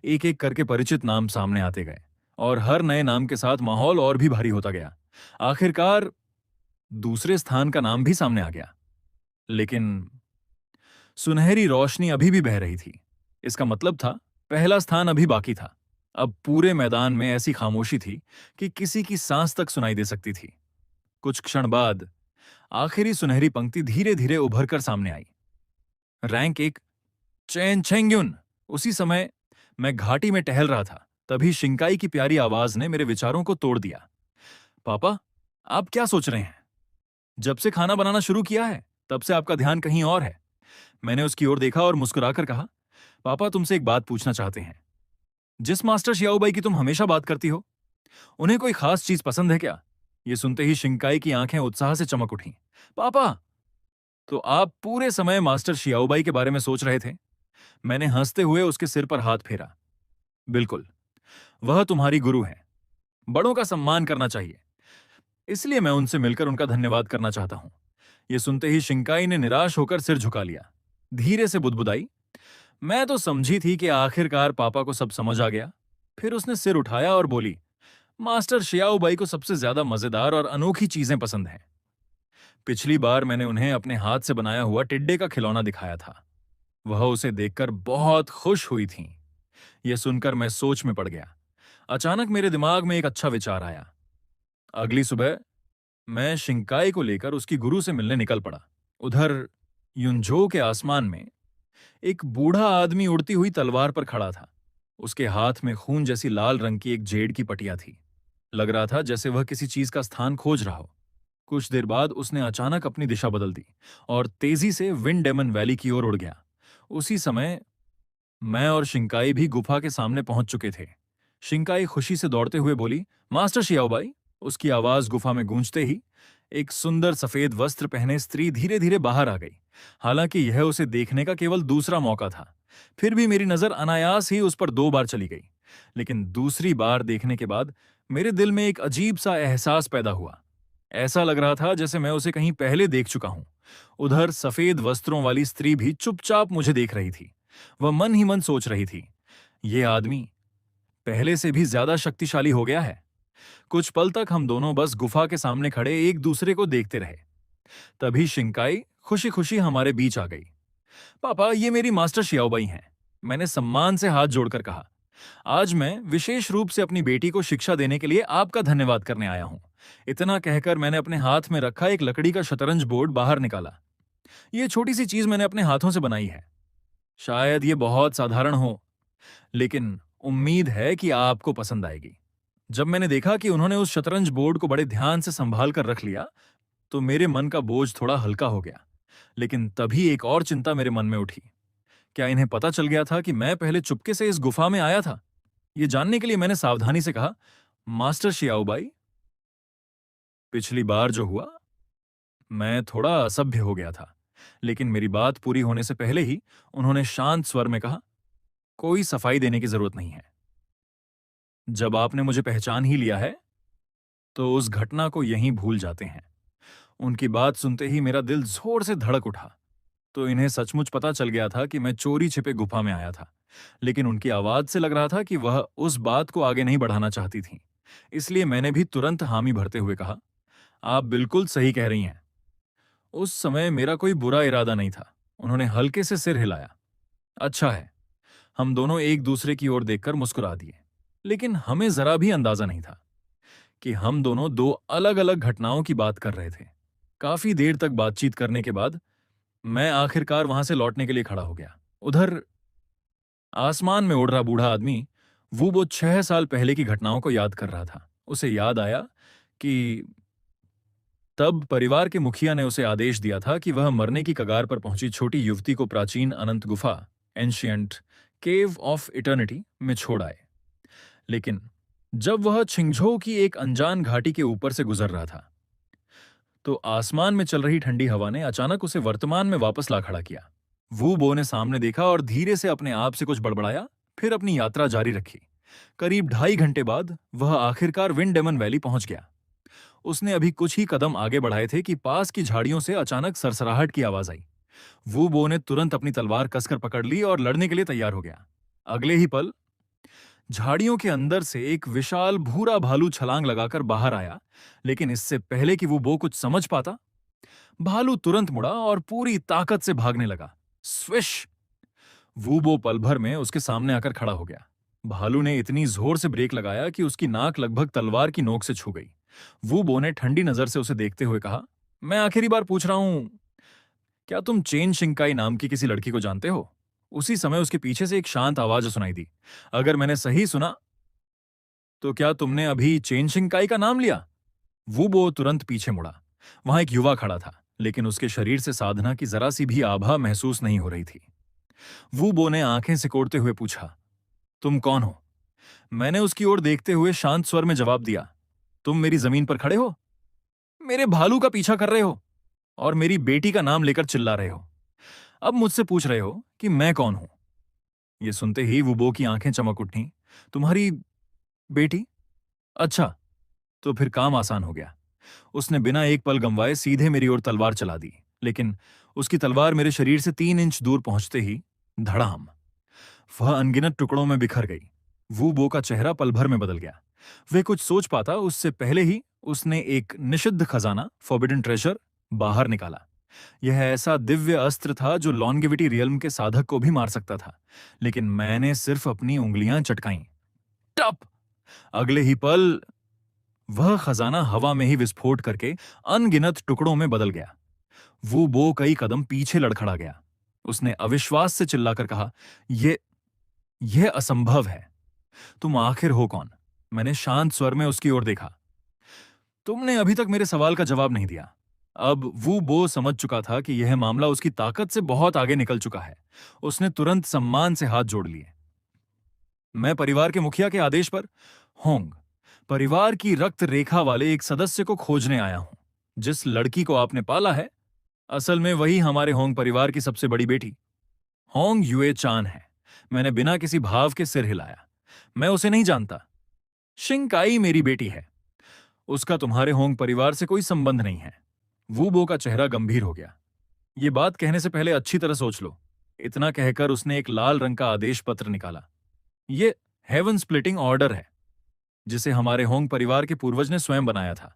एक एक करके परिचित नाम सामने आते गए और हर नए नाम के साथ माहौल और भी भारी होता गया। आखिरकार दूसरे स्थान का नाम भी सामने आ गया, लेकिन सुनहरी रोशनी अभी भी बह रही थी। इसका मतलब था पहला स्थान अभी बाकी था। अब पूरे मैदान में ऐसी खामोशी थी कि किसी की सांस तक सुनाई दे सकती थी। कुछ क्षण बाद आखिरी सुनहरी पंक्ति धीरे धीरे उभर कर सामने आई। रैंक 1, चैन छेंग्युन। उसी समय मैं घाटी में टहल रहा था, तभी शिंकाई की प्यारी आवाज ने मेरे विचारों को तोड़ दिया। पापा, आप क्या सोच रहे हैं? जब से खाना बनाना शुरू किया है तब से आपका ध्यान कहीं और है। मैंने उसकी ओर देखा और मुस्कुराकर कहा, पापा तुमसे एक बात पूछना चाहते हैं। जिस मास्टर शियाओबाई की तुम हमेशा बात करती हो, उन्हें कोई खास चीज पसंद है क्या? ये सुनते ही शिंकाई की आंखें उत्साह से चमक उठीं। पापा, तो आप पूरे समय मास्टर शियाओबाई के बारे में सोच रहे थे? मैंने हंसते हुए उसके सिर पर हाथ फेरा। बिल्कुल, वह तुम्हारी गुरु है। बड़ों का सम्मान करना चाहिए, इसलिए मैं उनसे मिलकर उनका धन्यवाद करना चाहता हूं। यह सुनते ही शिंकाई ने निराश होकर सिर झुका लिया। धीरे से बुदबुदाई, मैं तो समझी थी कि आखिरकार पापा को सब समझ आ गया। फिर उसने सिर उठाया और बोली, मास्टर शियाओबाई को सबसे ज्यादा मजेदार और अनोखी चीजें पसंद हैं। पिछली बार मैंने उन्हें अपने हाथ से बनाया हुआ टिड्डे का खिलौना दिखाया था। वह उसे देखकर बहुत खुश हुई थीं। यह सुनकर मैं सोच में पड़ गया। अचानक मेरे दिमाग में एक अच्छा विचार आया। अगली सुबह मैं शिंकाई को लेकर उसकी गुरु से मिलने निकल पड़ा। उधर युनझो के आसमान में एक बूढ़ा आदमी उड़ती हुई तलवार पर खड़ा था। उसके हाथ में खून जैसी लाल रंग की एक जेड की पटिया थी। लग रहा था जैसे वह किसी चीज का स्थान खोज रहा हो। कुछ देर बाद उसने अचानक अपनी दिशा बदल दी और तेजी से विंड डेमन वैली की ओर उड़ गया। उसी समय मैं और शिंकाई भी गुफा के सामने पहुंच चुके थे। शिंकाई खुशी से दौड़ते हुए बोली, मास्टर शियाओबाई। उसकी आवाज गुफा में गूंजते ही एक सुंदर सफेद वस्त्र पहने स्त्री धीरे धीरे बाहर आ गई। हालांकि यह उसे देखने का केवल दूसरा मौका था, फिर भी मेरी नजर अनायास ही उस पर 2 बार चली गई। लेकिन दूसरी बार देखने के बाद मेरे दिल में एक अजीब सा एहसास पैदा हुआ। ऐसा लग रहा था जैसे मैं उसे कहीं पहले देख चुका हूं। उधर सफेद वस्त्रों वाली स्त्री भी चुपचाप मुझे देख रही थी। वह मन ही मन सोच रही थी, यह आदमी पहले से भी ज्यादा शक्तिशाली हो गया है। कुछ पल तक हम दोनों बस गुफा के सामने खड़े एक दूसरे को देखते रहे। तभी शिंकाई खुशी खुशी हमारे बीच आ गई। पापा, ये मेरी मास्टर शियाओबाई हैं। मैंने सम्मान से हाथ जोड़कर कहा, आज मैं विशेष रूप से अपनी बेटी को शिक्षा देने के लिए आपका धन्यवाद करने आया हूं। इतना कहकर मैंने अपने हाथ में रखा एक लकड़ी का शतरंज बोर्ड बाहर निकाला। यह छोटी सी चीज मैंने अपने हाथों से बनाई है। शायद ये बहुत साधारण हो, लेकिन उम्मीद है कि आपको पसंद आएगी। जब मैंने देखा कि उन्होंने उस शतरंज बोर्ड को बड़े ध्यान से संभाल कर रख लिया, तो मेरे मन का बोझ थोड़ा हल्का हो गया। लेकिन तभी एक और चिंता मेरे मन में उठी। क्या इन्हें पता चल गया था कि मैं पहले चुपके से इस गुफा में आया था? ये जानने के लिए मैंने सावधानी से कहा, मास्टर शियाओबाई, पिछली बार जो हुआ, मैं थोड़ा असभ्य हो गया था। लेकिन मेरी बात पूरी होने से पहले ही उन्होंने शांत स्वर में कहा, कोई सफाई देने की जरूरत नहीं है। जब आपने मुझे पहचान ही लिया है, तो उस घटना को यहीं भूल जाते हैं। उनकी बात सुनते ही मेरा दिल जोर से धड़क उठा। तो इन्हें सचमुच पता चल गया था कि मैं चोरी छिपे गुफा में आया था। लेकिन उनकी आवाज से लग रहा था कि वह उस बात को आगे नहीं बढ़ाना चाहती थीं। इसलिए मैंने भी तुरंत हामी भरते हुए कहा, आप बिल्कुल सही कह रही हैं। उस समय मेरा कोई बुरा इरादा नहीं था। उन्होंने हल्के से सिर हिलाया। अच्छा है। हम दोनों एक दूसरे की ओर देखकर मुस्कुरा दिए। लेकिन हमें जरा भी अंदाजा नहीं था कि हम दोनों 2 अलग-अलग घटनाओं की बात कर रहे थे। काफी देर तक बातचीत करने के बाद मैं आखिरकार वहां से लौटने के लिए खड़ा हो गया। उधर आसमान में उड़ रहा बूढ़ा आदमी वो 6 साल पहले की घटनाओं को याद कर रहा था। उसे याद आया कि तब परिवार के मुखिया ने उसे आदेश दिया था कि वह मरने की कगार पर पहुंची छोटी युवती को प्राचीन अनंत गुफा, एंशियंट केव ऑफ इटर्निटी में छोड़ आए। लेकिन जब वह छिंगझो की एक अनजान घाटी के ऊपर से गुजर रहा था, तो आसमान में चल रही ठंडी हवा ने अचानक उसे वर्तमान में वापस ला खड़ा किया। वू बो ने सामने देखा और धीरे से अपने आप से कुछ बड़बड़ाया, फिर अपनी यात्रा जारी रखी। करीब 2.5 घंटे बाद वह आखिरकार विंड डेमन वैली पहुंच गया। उसने अभी कुछ ही कदम आगे बढ़ाए थे कि पास की झाड़ियों से अचानक सरसराहट की आवाज आई। वू बो ने तुरंत अपनी तलवार कसकर पकड़ ली और लड़ने के लिए तैयार हो गया। अगले ही पल झाड़ियों के अंदर से एक विशाल भूरा भालू छलांग लगाकर बाहर आया, लेकिन इससे पहले कि वो बो कुछ समझ पाता, भालू तुरंत मुड़ा और पूरी ताकत से भागने लगा। स्विश! वूबो पल भर में उसके सामने आकर खड़ा हो गया। भालू ने इतनी जोर से ब्रेक लगाया कि उसकी नाक लगभग तलवार की नोक से छू गई। वूबो ने ठंडी नजर से उसे देखते हुए कहा, मैं आखिरी बार पूछ रहा हूं, क्या तुम चेन शिंकाई नाम की किसी लड़की को जानते हो? उसी समय उसके पीछे से एक शांत आवाज सुनाई दी। अगर मैंने सही सुना तो क्या तुमने अभी चेन शिंकाई का नाम लिया? वूबो तुरंत पीछे मुड़ा। वहां एक युवा खड़ा था, लेकिन उसके शरीर से साधना की जरा सी भी आभा महसूस नहीं हो रही थी। वूबो ने आंखें सिकोड़ते हुए पूछा, तुम कौन हो? मैंने उसकी ओर देखते हुए शांत स्वर में जवाब दिया, तुम मेरी जमीन पर खड़े हो, मेरे भालू का पीछा कर रहे हो और मेरी बेटी का नाम लेकर चिल्ला रहे हो। अब मुझसे पूछ रहे हो कि मैं कौन हूं। यह सुनते ही वूबो की आंखें चमक उठी। तुम्हारी बेटी? अच्छा, तो फिर काम आसान हो गया। उसने बिना एक पल गंवाए सीधे मेरी ओर तलवार चला दी, लेकिन उसकी तलवार मेरे शरीर से 3 इंच दूर पहुंचते ही धड़ाम, वह अनगिनत टुकड़ों में बिखर गई। वू बो का चेहरा पल भर में बदल गया। वे कुछ सोच पाता उससे पहले ही उसने एक निषिद्ध खजाना, फॉरबिडन ट्रेजर, बाहर निकाला। यह ऐसा दिव्य अस्त्र था जो लॉन्गेविटी रियल्म के साधक को भी मार सकता था, लेकिन मैंने सिर्फ अपनी उंगलियां चटकाईं। टप! अगले ही पल वह खजाना हवा में ही विस्फोट करके अनगिनत टुकड़ों में बदल गया। वो बो कई कदम पीछे लड़खड़ा गया। उसने अविश्वास से चिल्लाकर कहा, यह असंभव है। तुम आखिर हो कौन? मैंने शांत स्वर में उसकी ओर देखा। तुमने अभी तक मेरे सवाल का जवाब नहीं दिया। अब वू बो समझ चुका था कि यह मामला उसकी ताकत से बहुत आगे निकल चुका है। उसने तुरंत सम्मान से हाथ जोड़ लिए। मैं परिवार के मुखिया के आदेश पर होंग, परिवार की रक्त रेखा वाले एक सदस्य को खोजने आया हूं। जिस लड़की को आपने पाला है, असल में वही हमारे होंग परिवार की सबसे बड़ी बेटी होंग युए चान है। मैंने बिना किसी भाव के सिर हिलाया। मैं उसे नहीं जानता। शिंकाई मेरी बेटी है। उसका तुम्हारे होंग परिवार से कोई संबंध नहीं है। वूबो का चेहरा गंभीर हो गया। ये बात कहने से पहले अच्छी तरह सोच लो। इतना कहकर उसने एक लाल रंग का आदेश पत्र निकाला। ये हेवन स्प्लिटिंग ऑर्डर है, जिसे हमारे होंग परिवार के पूर्वज ने स्वयं बनाया था।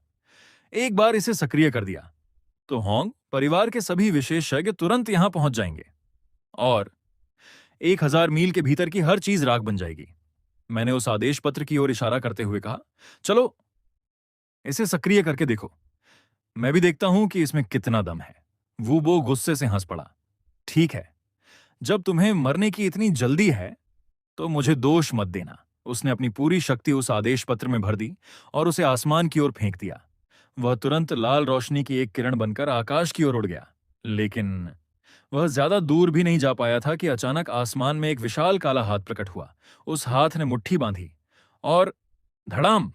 एक बार इसे सक्रिय कर दिया तो होंग परिवार के सभी विशेषज्ञ तुरंत यहां पहुंच जाएंगे और 1000 मील के भीतर की हर चीज राख बन जाएगी। मैंने उस आदेश पत्र की ओर इशारा करते हुए कहा, चलो इसे सक्रिय करके देखो। मैं भी देखता हूं कि इसमें कितना दम है। वूबो गुस्से से हंस पड़ा। ठीक है, जब तुम्हें मरने की इतनी जल्दी है तो मुझे दोष मत देना। उसने अपनी पूरी शक्ति उस आदेश पत्र में भर दी और उसे आसमान की ओर फेंक दिया। वह तुरंत लाल रोशनी की एक किरण बनकर आकाश की ओर उड़ गया, लेकिन वह ज्यादा दूर भी नहीं जा पाया था कि अचानक आसमान में एक विशाल काला हाथ प्रकट हुआ। उस हाथ ने मुट्ठी बांधी और धड़ाम,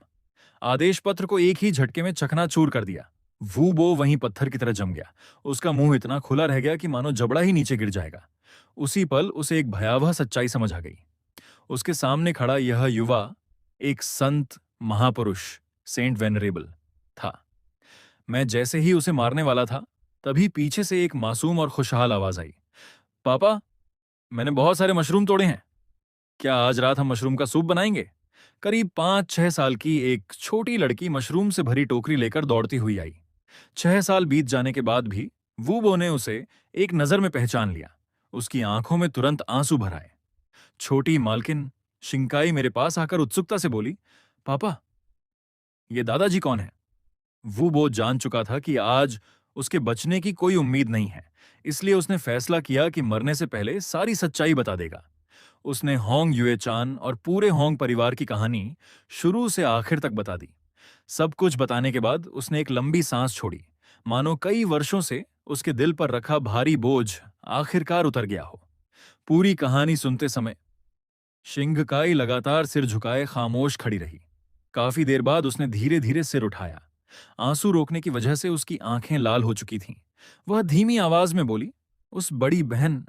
आदेश पत्र को एक ही झटके में चकनाचूर कर दिया। वूबो वहीं पत्थर की तरह जम गया। उसका मुंह इतना खुला रह गया कि मानो जबड़ा ही नीचे गिर जाएगा। उसी पल उसे एक भयावह सच्चाई समझ आ गई। उसके सामने खड़ा यह युवा एक संत महापुरुष, सेंट वेनरेबल था। मैं जैसे ही उसे मारने वाला था, तभी पीछे से एक मासूम और खुशहाल आवाज आई, पापा, मैंने बहुत सारे मशरूम तोड़े हैं। क्या आज रात हम मशरूम का सूप बनाएंगे? करीब 5-6 साल की एक छोटी लड़की मशरूम से भरी टोकरी लेकर दौड़ती हुई आई। 6 साल बीत जाने के बाद भी वूबो ने उसे एक नजर में पहचान लिया। उसकी आंखों में तुरंत आंसू भर आए। छोटी मालकिन शिंकाई मेरे पास आकर उत्सुकता से बोली, पापा, ये दादाजी कौन है? वूबो जान चुका था कि आज उसके बचने की कोई उम्मीद नहीं है, इसलिए उसने फैसला किया कि मरने से पहले सारी सच्चाई बता देगा। उसने होंग युए चान और पूरे होंग परिवार की कहानी शुरू से आखिर तक बता दी। सब कुछ बताने के बाद उसने एक लंबी सांस छोड़ी, मानो कई वर्षों से उसके दिल पर रखा भारी बोझ आखिरकार उतर गया हो। पूरी कहानी सुनते समय शिंगकाई लगातार सिर झुकाए खामोश खड़ी रही। काफी देर बाद उसने धीरे धीरे सिर उठाया। आंसू रोकने की वजह से उसकी आंखें लाल हो चुकी थीं। वह धीमी आवाज में बोली, उस बड़ी बहन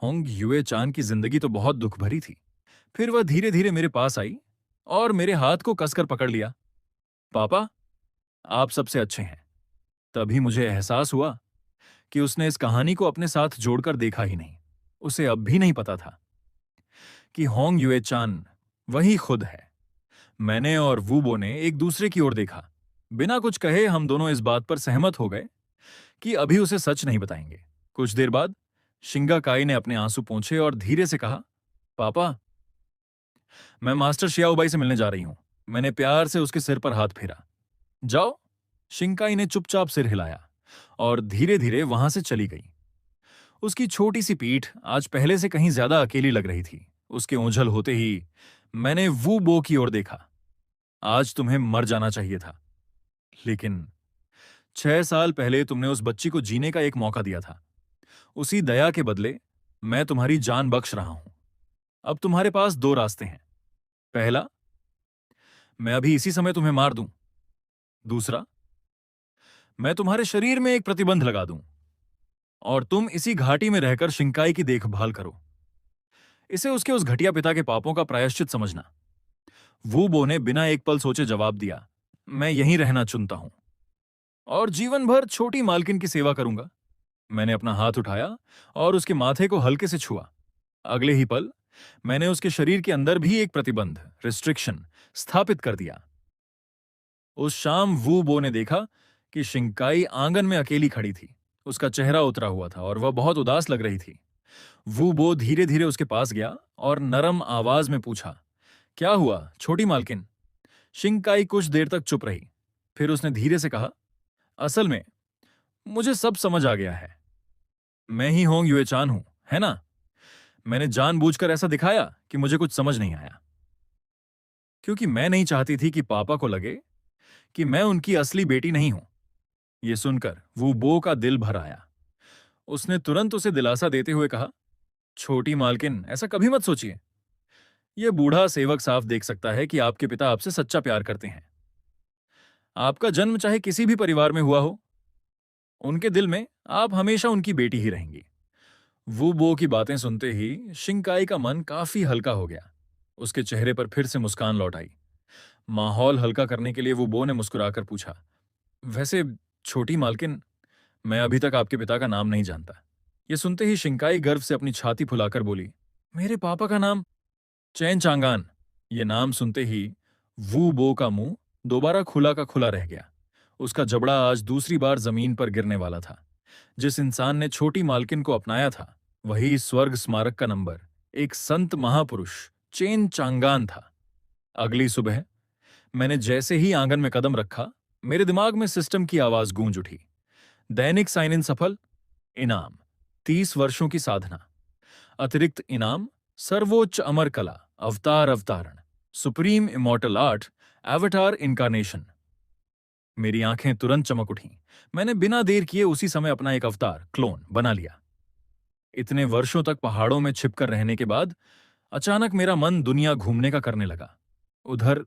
होंग युए चान की जिंदगी तो बहुत दुख भरी थी। फिर वह धीरे धीरे मेरे पास आई और मेरे हाथ को कसकर पकड़ लिया। पापा, आप सबसे अच्छे हैं। तभी मुझे एहसास हुआ कि उसने इस कहानी को अपने साथ जोड़कर देखा ही नहीं। उसे अब भी नहीं पता था कि होंग यूए चान वही खुद है। मैंने और वूबो ने एक दूसरे की ओर देखा। बिना कुछ कहे हम दोनों इस बात पर सहमत हो गए कि अभी उसे सच नहीं बताएंगे। कुछ देर बाद शिंगा काई ने अपने आंसू पोंछे और धीरे से कहा, पापा, मैं मास्टर शियाओबाई से मिलने जा रही हूं। मैंने प्यार से उसके सिर पर हाथ फेरा। जाओ। शिंकाई ने चुपचाप सिर हिलाया और धीरे धीरे वहां से चली गई। उसकी छोटी सी पीठ आज पहले से कहीं ज्यादा अकेली लग रही थी। उसके ओझल होते ही मैंने वू बो की ओर देखा। आज तुम्हें मर जाना चाहिए था, लेकिन 6 साल पहले तुमने उस बच्ची को जीने का एक मौका दिया था। उसी दया के बदले मैं तुम्हारी जान बख्श रहा हूं। अब तुम्हारे पास दो रास्ते हैं। पहला, मैं अभी इसी समय तुम्हें मार दूं। दूसरा, मैं तुम्हारे शरीर में एक प्रतिबंध लगा दूं और तुम इसी घाटी में रहकर शिंकाई की देखभाल करो। इसे उसके उस घटिया पिता के पापों का प्रायश्चित समझना। वू बो ने बिना एक पल सोचे जवाब दिया, मैं यहीं रहना चुनता हूं और जीवन भर छोटी मालकिन की सेवा करूंगा। मैंने अपना हाथ उठाया और उसके माथे को हल्के से छुआ। अगले ही पल मैंने उसके शरीर के अंदर भी एक प्रतिबंध, रिस्ट्रिक्शन, स्थापित कर दिया। उस शाम वू बो ने देखा कि शिंकाई आंगन में अकेली खड़ी थी। उसका चेहरा उतरा हुआ था और वह बहुत उदास लग रही थी। वू बो धीरे धीरे उसके पास गया और नरम आवाज में पूछा, क्या हुआ छोटी मालकिन? शिंकाई कुछ देर तक चुप रही। फिर उसने धीरे से कहा, असल में मुझे सब समझ आ गया है। मैं ही होंग यूएचान हूं, है ना? मैंने जानबूझकर ऐसा दिखाया कि मुझे कुछ समझ नहीं आया, क्योंकि मैं नहीं चाहती थी कि पापा को लगे कि मैं उनकी असली बेटी नहीं हूं। यह सुनकर वो बो का दिल भर आया। उसने तुरंत उसे दिलासा देते हुए कहा, छोटी मालकिन, ऐसा कभी मत सोचिए। यह बूढ़ा सेवक साफ देख सकता है कि आपके पिता आपसे सच्चा प्यार करते हैं। आपका जन्म चाहे किसी भी परिवार में हुआ हो, उनके दिल में आप हमेशा उनकी बेटी ही रहेंगी। वो बो की बातें सुनते ही शिंकाई का मन काफी हल्का हो गया। उसके चेहरे पर फिर से मुस्कान लौट आई। माहौल हल्का करने के लिए वो बो ने मुस्कुराकर पूछा, वैसे छोटी मालकिन, मैं अभी तक आपके पिता का नाम नहीं जानता। यह सुनते ही शिंकाई गर्व से अपनी छाती फुलाकर बोली, मेरे पापा का नाम चैन चांगान। ये नाम सुनते ही वू बो का मुंह दोबारा खुला का खुला रह गया। उसका जबड़ा आज दूसरी बार जमीन पर गिरने वाला था। जिस इंसान ने छोटी मालकिन को अपनाया था, वही स्वर्ग स्मारक का नंबर, एक संत महापुरुष चेन चांगान था। अगली सुबह मैंने जैसे ही आंगन में कदम रखा, मेरे दिमाग में सिस्टम की आवाज गूंज उठी। दैनिक साइन इन सफल, इनाम 30 वर्षों की साधना, अतिरिक्त इनाम सर्वोच्च अमर कला, अवतार अवतारण, supreme immortal art, avatar incarnation. मेरी आंखें तुरंत चमक उठीं। मैंने बिना देर किए उसी समय अपना एक अवतार, क्लोन, बना लिया। इतने वर्षों तक पहाड़ों में छिपकर रहने के बाद अचानक मेरा मन दुनिया घूमने का करने लगा। उधर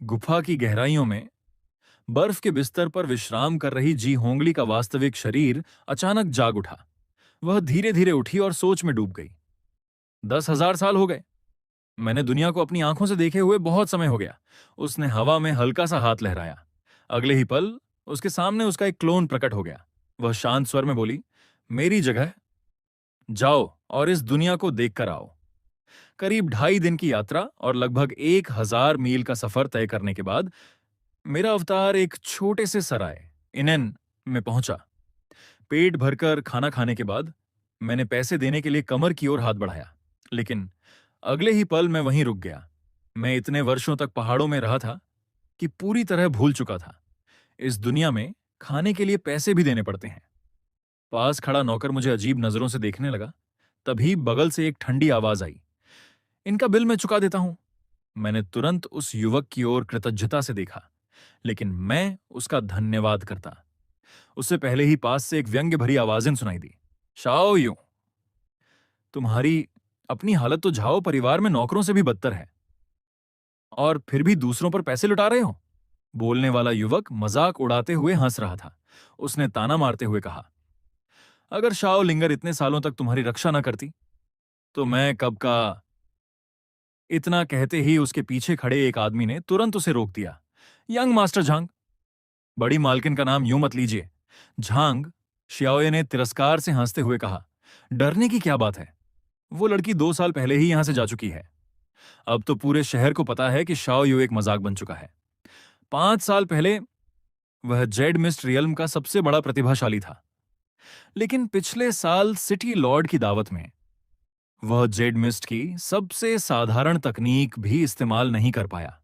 गुफा की गहराइयों में बर्फ के बिस्तर पर विश्राम कर रही जी होंगली का वास्तविक शरीर अचानक जाग उठा। वह धीरे धीरे उठी और सोच में डूब गई। 10,000 साल हो गए। मैंने दुनिया को अपनी आंखों से देखे हुए बहुत समय हो गया। उसने हवा में हल्का सा हाथ लहराया। अगले ही पल उसके सामने उसका एक क्लोन प्रकट हो गया। वह शांत स्वर में बोली, मेरी जगह जाओ और इस दुनिया को देखकर आओ। करीब 2.5 दिन की यात्रा और लगभग 1,000 मील का सफर तय करने के बाद मेरा अवतार एक छोटे से सराय, इनेन, में पहुंचा। पेट भरकर खाना खाने के बाद मैंने पैसे देने के लिए कमर की ओर हाथ बढ़ाया, लेकिन अगले ही पल मैं वहीं रुक गया। मैं इतने वर्षों तक पहाड़ों में रहा था कि पूरी तरह भूल चुका था। इस दुनिया में खाने के लिए पैसे भी देने पड़ते हैं। पास खड़ा नौकर मुझे अजीब नजरों से देखने लगा। तभी बगल से एक ठंडी आवाज आई, इनका बिल मैं चुका देता हूं। मैंने तुरंत उस युवक की ओर कृतज्ञता से देखा, लेकिन मैं उसका धन्यवाद करता। उससे पहले ही पास से एक व्यंग्य भरी आवाजें सुनाई दी, शाओ यूं, तुम्हारी अपनी हालत तो झाओ परिवार में नौकरों से भी बदतर है, और फिर भी दूसरों पर पैसे लुटा रहे हो। बोलने वाला युवक मजाक उड़ाते हुए हंस रहा था। उसने ताना मारते हुए कहा, अगर शाओ लिंगर इतने सालों तक तुम्हारी रक्षा न करती तो मैं कब का। इतना कहते ही उसके पीछे खड़े एक आदमी ने तुरंत उसे रोक दिया, यंग मास्टर झांग, बड़ी मालकिन का नाम यूं मत लीजिए। झांग शियाओये ने तिरस्कार से हंसते हुए कहा। डरने की क्या बात है? वो लड़की 2 साल पहले ही यहां से जा चुकी है। अब तो पूरे शहर को पता है कि शाओ यू एक मजाक बन चुका है। 5 साल पहले वह जेड मिस्ट रियल्म का सबसे बड़ा प्रतिभाशाली था, लेकिन पिछले साल सिटी लॉर्ड की दावत में वह जेड मिस्ट की सबसे साधारण तकनीक भी इस्तेमाल नहीं कर पाया।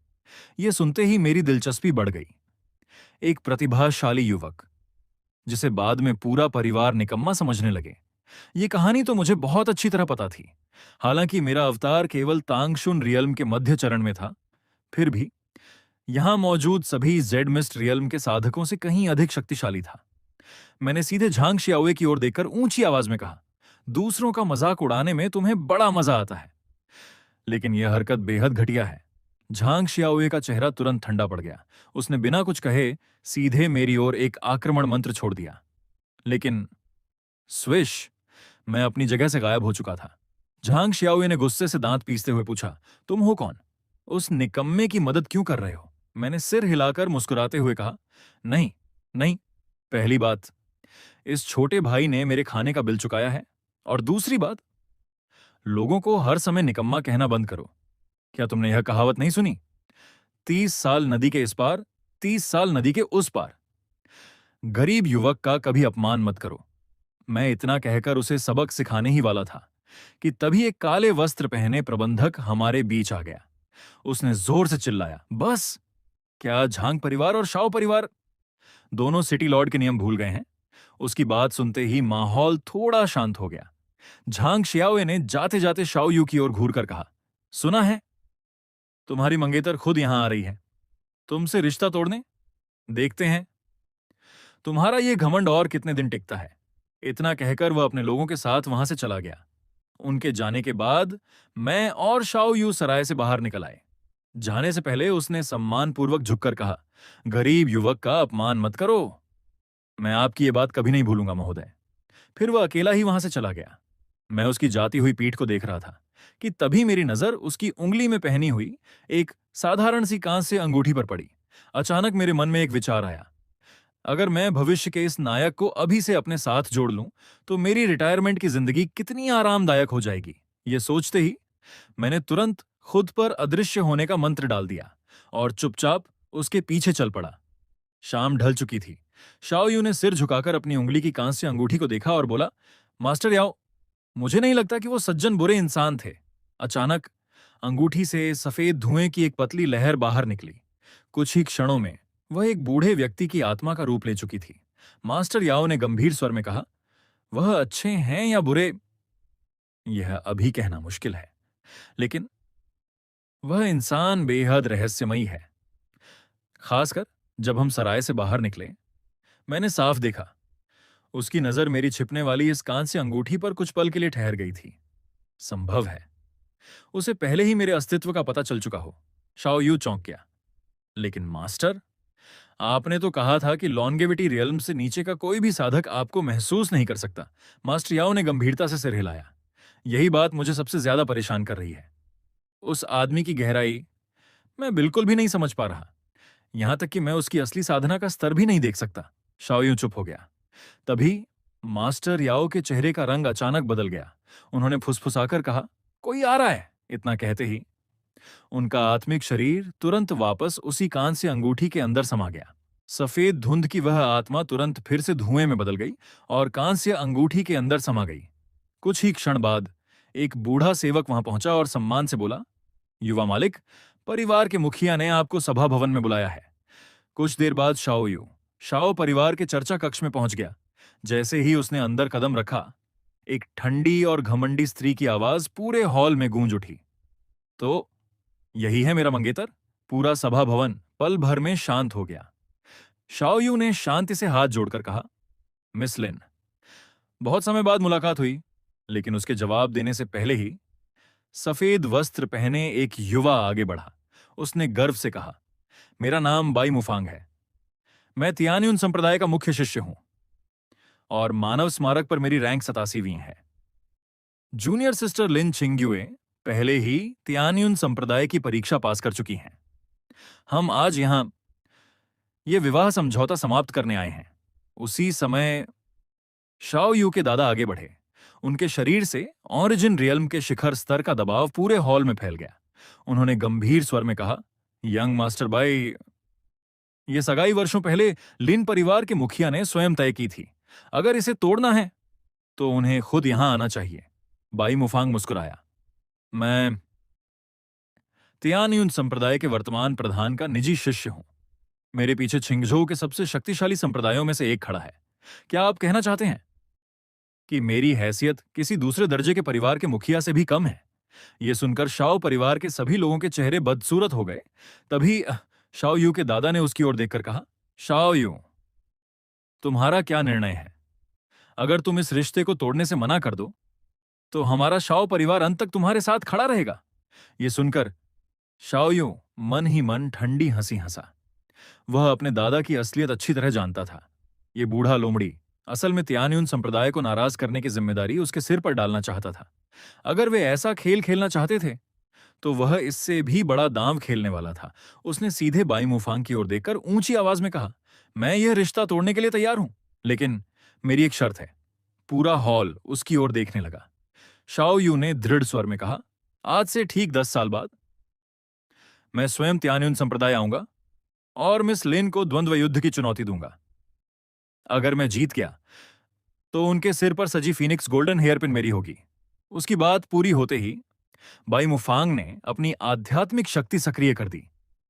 यह सुनते ही मेरी दिलचस्पी बढ़ गई। एक प्रतिभाशाली युवक जिसे बाद में पूरा परिवार निकम्मा समझने लगे। ये कहानी तो मुझे बहुत अच्छी तरह पता थी। हालांकि मेरा अवतार केवल तांगशुन रियल्म के मध्य चरण में था, फिर भी यहां मौजूद सभी जेड मिस्ट रियल्म के साधकों से कहीं अधिक शक्तिशाली था। मैंने सीधे झांग शियाओए की ओर देखकर ऊंची आवाज में कहा, दूसरों का मजाक उड़ाने में तुम्हें बड़ा मजा आता है, लेकिन यह हरकत बेहद घटिया है। झांग शियाओए का चेहरा तुरंत ठंडा पड़ गया। उसने बिना कुछ कहे सीधे मेरी ओर एक आक्रमण मंत्र छोड़ दिया। लेकिन स्विश, मैं अपनी जगह से गायब हो चुका था। झांग शियाओए ने गुस्से से दांत पीसते हुए पूछा, तुम हो कौन? उस निकम्मे की मदद क्यों कर रहे हो? मैंने सिर हिलाकर मुस्कुराते हुए कहा, नहीं नहीं, पहली बात, इस छोटे भाई ने मेरे खाने का बिल चुकाया है, और दूसरी बात, लोगों को हर समय निकम्मा कहना बंद करो। क्या तुमने यह कहावत नहीं सुनी? 30 साल नदी के इस पार, 30 साल नदी के उस पार। गरीब युवक का कभी अपमान मत करो। मैं इतना कहकर उसे सबक सिखाने ही वाला था कि तभी एक काले वस्त्र पहने प्रबंधक हमारे बीच आ गया। उसने जोर से चिल्लाया, बस! क्या झांग परिवार और शाओ परिवार दोनों सिटी लॉर्ड के नियम भूल गए हैं? उसकी बात सुनते ही माहौल थोड़ा शांत हो गया। झांग शियाओए ने जाते जाते शाओ यू की ओर घूरकर कहा, सुना है, तुम्हारी मंगेतर खुद यहां आ रही है तुमसे रिश्ता तोड़ने। देखते हैं तुम्हारा यह घमंड और कितने दिन टिकता है। इतना कहकर वह अपने लोगों के साथ वहां से चला गया। उनके जाने के बाद मैं और शाओ यू सराय से बाहर निकल आए। जाने से पहले उसने सम्मानपूर्वक झुककर कहा, गरीब युवक का अपमान मत करो। मैं आपकी ये बात कभी नहीं भूलूंगा महोदय। फिर वह अकेला ही वहां से चला गया। मैं उसकी जाती हुई पीठ को देख रहा था कि तभी मेरी नजर उसकी उंगली में पहनी हुई एक साधारण सी कांस्य अंगूठी पर पड़ी। अचानक मेरे मन में एक विचार आया, अगर मैं भविष्य के इस नायक को अभी से अपने साथ जोड़ लूं तो मेरी रिटायरमेंट की जिंदगी कितनी आरामदायक हो जाएगी। यह सोचते ही मैंने तुरंत खुद पर अदृश्य होने का मंत्र डाल दिया और चुपचाप उसके पीछे चल पड़ा। शाम ढल चुकी थी। शाओ यू ने सिर झुकाकर अपनी उंगली की कांस्य अंगूठी को देखा और बोला, मास्टर याओ, मुझे नहीं लगता कि वो सज्जन बुरे इंसान थे। अचानक अंगूठी से सफेद धुएं की एक पतली लहर बाहर निकली। कुछ ही क्षणों में वह एक बूढ़े व्यक्ति की आत्मा का रूप ले चुकी थी। मास्टर याओ ने गंभीर स्वर में कहा, वह अच्छे हैं या बुरे, यह अभी कहना मुश्किल है, लेकिन वह इंसान बेहद रहस्यमयी है। खासकर जब हम सराय से बाहर निकले, मैंने साफ देखा उसकी नजर मेरी छिपने वाली इस कांस्य अंगूठी पर कुछ पल के लिए ठहर गई थी। संभव है उसे पहले ही मेरे अस्तित्व का पता चल चुका हो। शाओ यू चौंक गया। लेकिन मास्टर, आपने तो कहा था कि लॉन्गेविटी रियल्म से नीचे का कोई भी साधक आपको महसूस नहीं कर सकता। मास्टर याओ ने गंभीरता से सिर हिलाया। यही बात मुझे सबसे ज्यादा परेशान कर रही है। उस आदमी की गहराई मैं बिल्कुल भी नहीं समझ पा रहा। यहां तक कि मैं उसकी असली साधना का स्तर भी नहीं देख सकता। शाओ यू चुप हो गया। तभी मास्टर याओ के चेहरे का रंग अचानक बदल गया। उन्होंने फुसफुसाकर कहा, कोई आ रहा है। इतना कहते ही उनका आत्मिक शरीर तुरंत वापस उसी कांस्य अंगूठी के अंदर समा गया। सफेद धुंध की वह आत्मा तुरंत फिर से धुएं में बदल गई और कांस्य अंगूठी के अंदर समा गई। कुछ ही क्षण बाद एक बूढ़ा सेवक वहां पहुंचा और सम्मान से बोला, युवा मालिक, परिवार के मुखिया ने आपको सभा भवन में बुलाया है। कुछ देर बाद शाओ परिवार के चर्चा कक्ष में पहुंच गया। जैसे ही उसने अंदर कदम रखा, एक ठंडी और घमंडी स्त्री की आवाज पूरे हॉल में गूंज उठी, तो यही है मेरा मंगेतर। पूरा सभा भवन पल भर में शांत हो गया। शाओ यू ने शांति से हाथ जोड़कर कहा, मिस लिन, बहुत समय बाद मुलाकात हुई। लेकिन उसके जवाब देने से पहले ही सफेद वस्त्र पहने एक युवा आगे बढ़ा। उसने गर्व से कहा, मेरा नाम बाई मुफांग है। मैं तियान्युन संप्रदाय का मुख्य शिष्य हूं और मानव स्मारक पर मेरी रैंक 87वीं है। जूनियर सिस्टर लिन छिंग्युए पहले ही तियान्युन संप्रदाय की परीक्षा पास कर चुकी हैं। हम आज यहां ये विवाह समझौता समाप्त करने आए हैं। उसी समय शाओ यू के दादा आगे बढ़े। उनके शरीर से ऑरिजिन रियल्म के शिखर स्तर का दबाव पूरे हॉल में फैल गया। उन्होंने गंभीर स्वर में कहा, यंग मास्टर भाई, ये सगाई वर्षों पहले लिन परिवार के मुखिया ने स्वयं तय की थी। अगर इसे तोड़ना है तो उन्हें खुद यहां आना चाहिए। बाई मुफांग मुस्कुराया। मैं तियानयुन संप्रदाय के वर्तमान प्रधान का निजी शिष्य हूं। मेरे पीछे छिंगझोउ के सबसे शक्तिशाली संप्रदायों में से एक खड़ा है। क्या आप कहना चाहते हैं कि मेरी हैसियत किसी दूसरे दर्जे के परिवार के मुखिया से भी कम है? यह सुनकर शाओ परिवार के सभी लोगों के चेहरे बदसूरत हो गए। तभी शाओ यू के दादा ने उसकी ओर देखकर कहा, शाओ यू, तुम्हारा क्या निर्णय है? अगर तुम इस रिश्ते को तोड़ने से मना कर दो तो हमारा शाओ परिवार अंत तक तुम्हारे साथ खड़ा रहेगा। यह सुनकर शाओ यू मन ही मन ठंडी हंसी हंसा। वह अपने दादा की असलियत अच्छी तरह जानता था। ये बूढ़ा लोमड़ी असल में तियानयुन संप्रदाय को नाराज करने की जिम्मेदारी उसके सिर पर डालना चाहता था। अगर वे ऐसा खेल खेलना चाहते थे तो वह इससे भी बड़ा दांव खेलने वाला था। उसने सीधे बाई मुफांग की ओर देखकर ऊंची आवाज में कहा, मैं यह रिश्ता तोड़ने के लिए तैयार हूं, लेकिन मेरी एक शर्त है। पूरा हॉल उसकी ओर देखने लगा। शाओ यू ने दृढ़ स्वर में कहा, आज से ठीक 10 साल बाद मैं स्वयं तियानयुन संप्रदाय आऊंगा और मिस लिन को द्वंद्व युद्ध की चुनौती दूंगा। अगर मैं जीत गया तो उनके सिर पर सजी फीनिक्स गोल्डन हेयरपिन मेरी होगी। उसकी बात पूरी होते ही बाई मुफांग ने अपनी आध्यात्मिक शक्ति सक्रिय कर दी।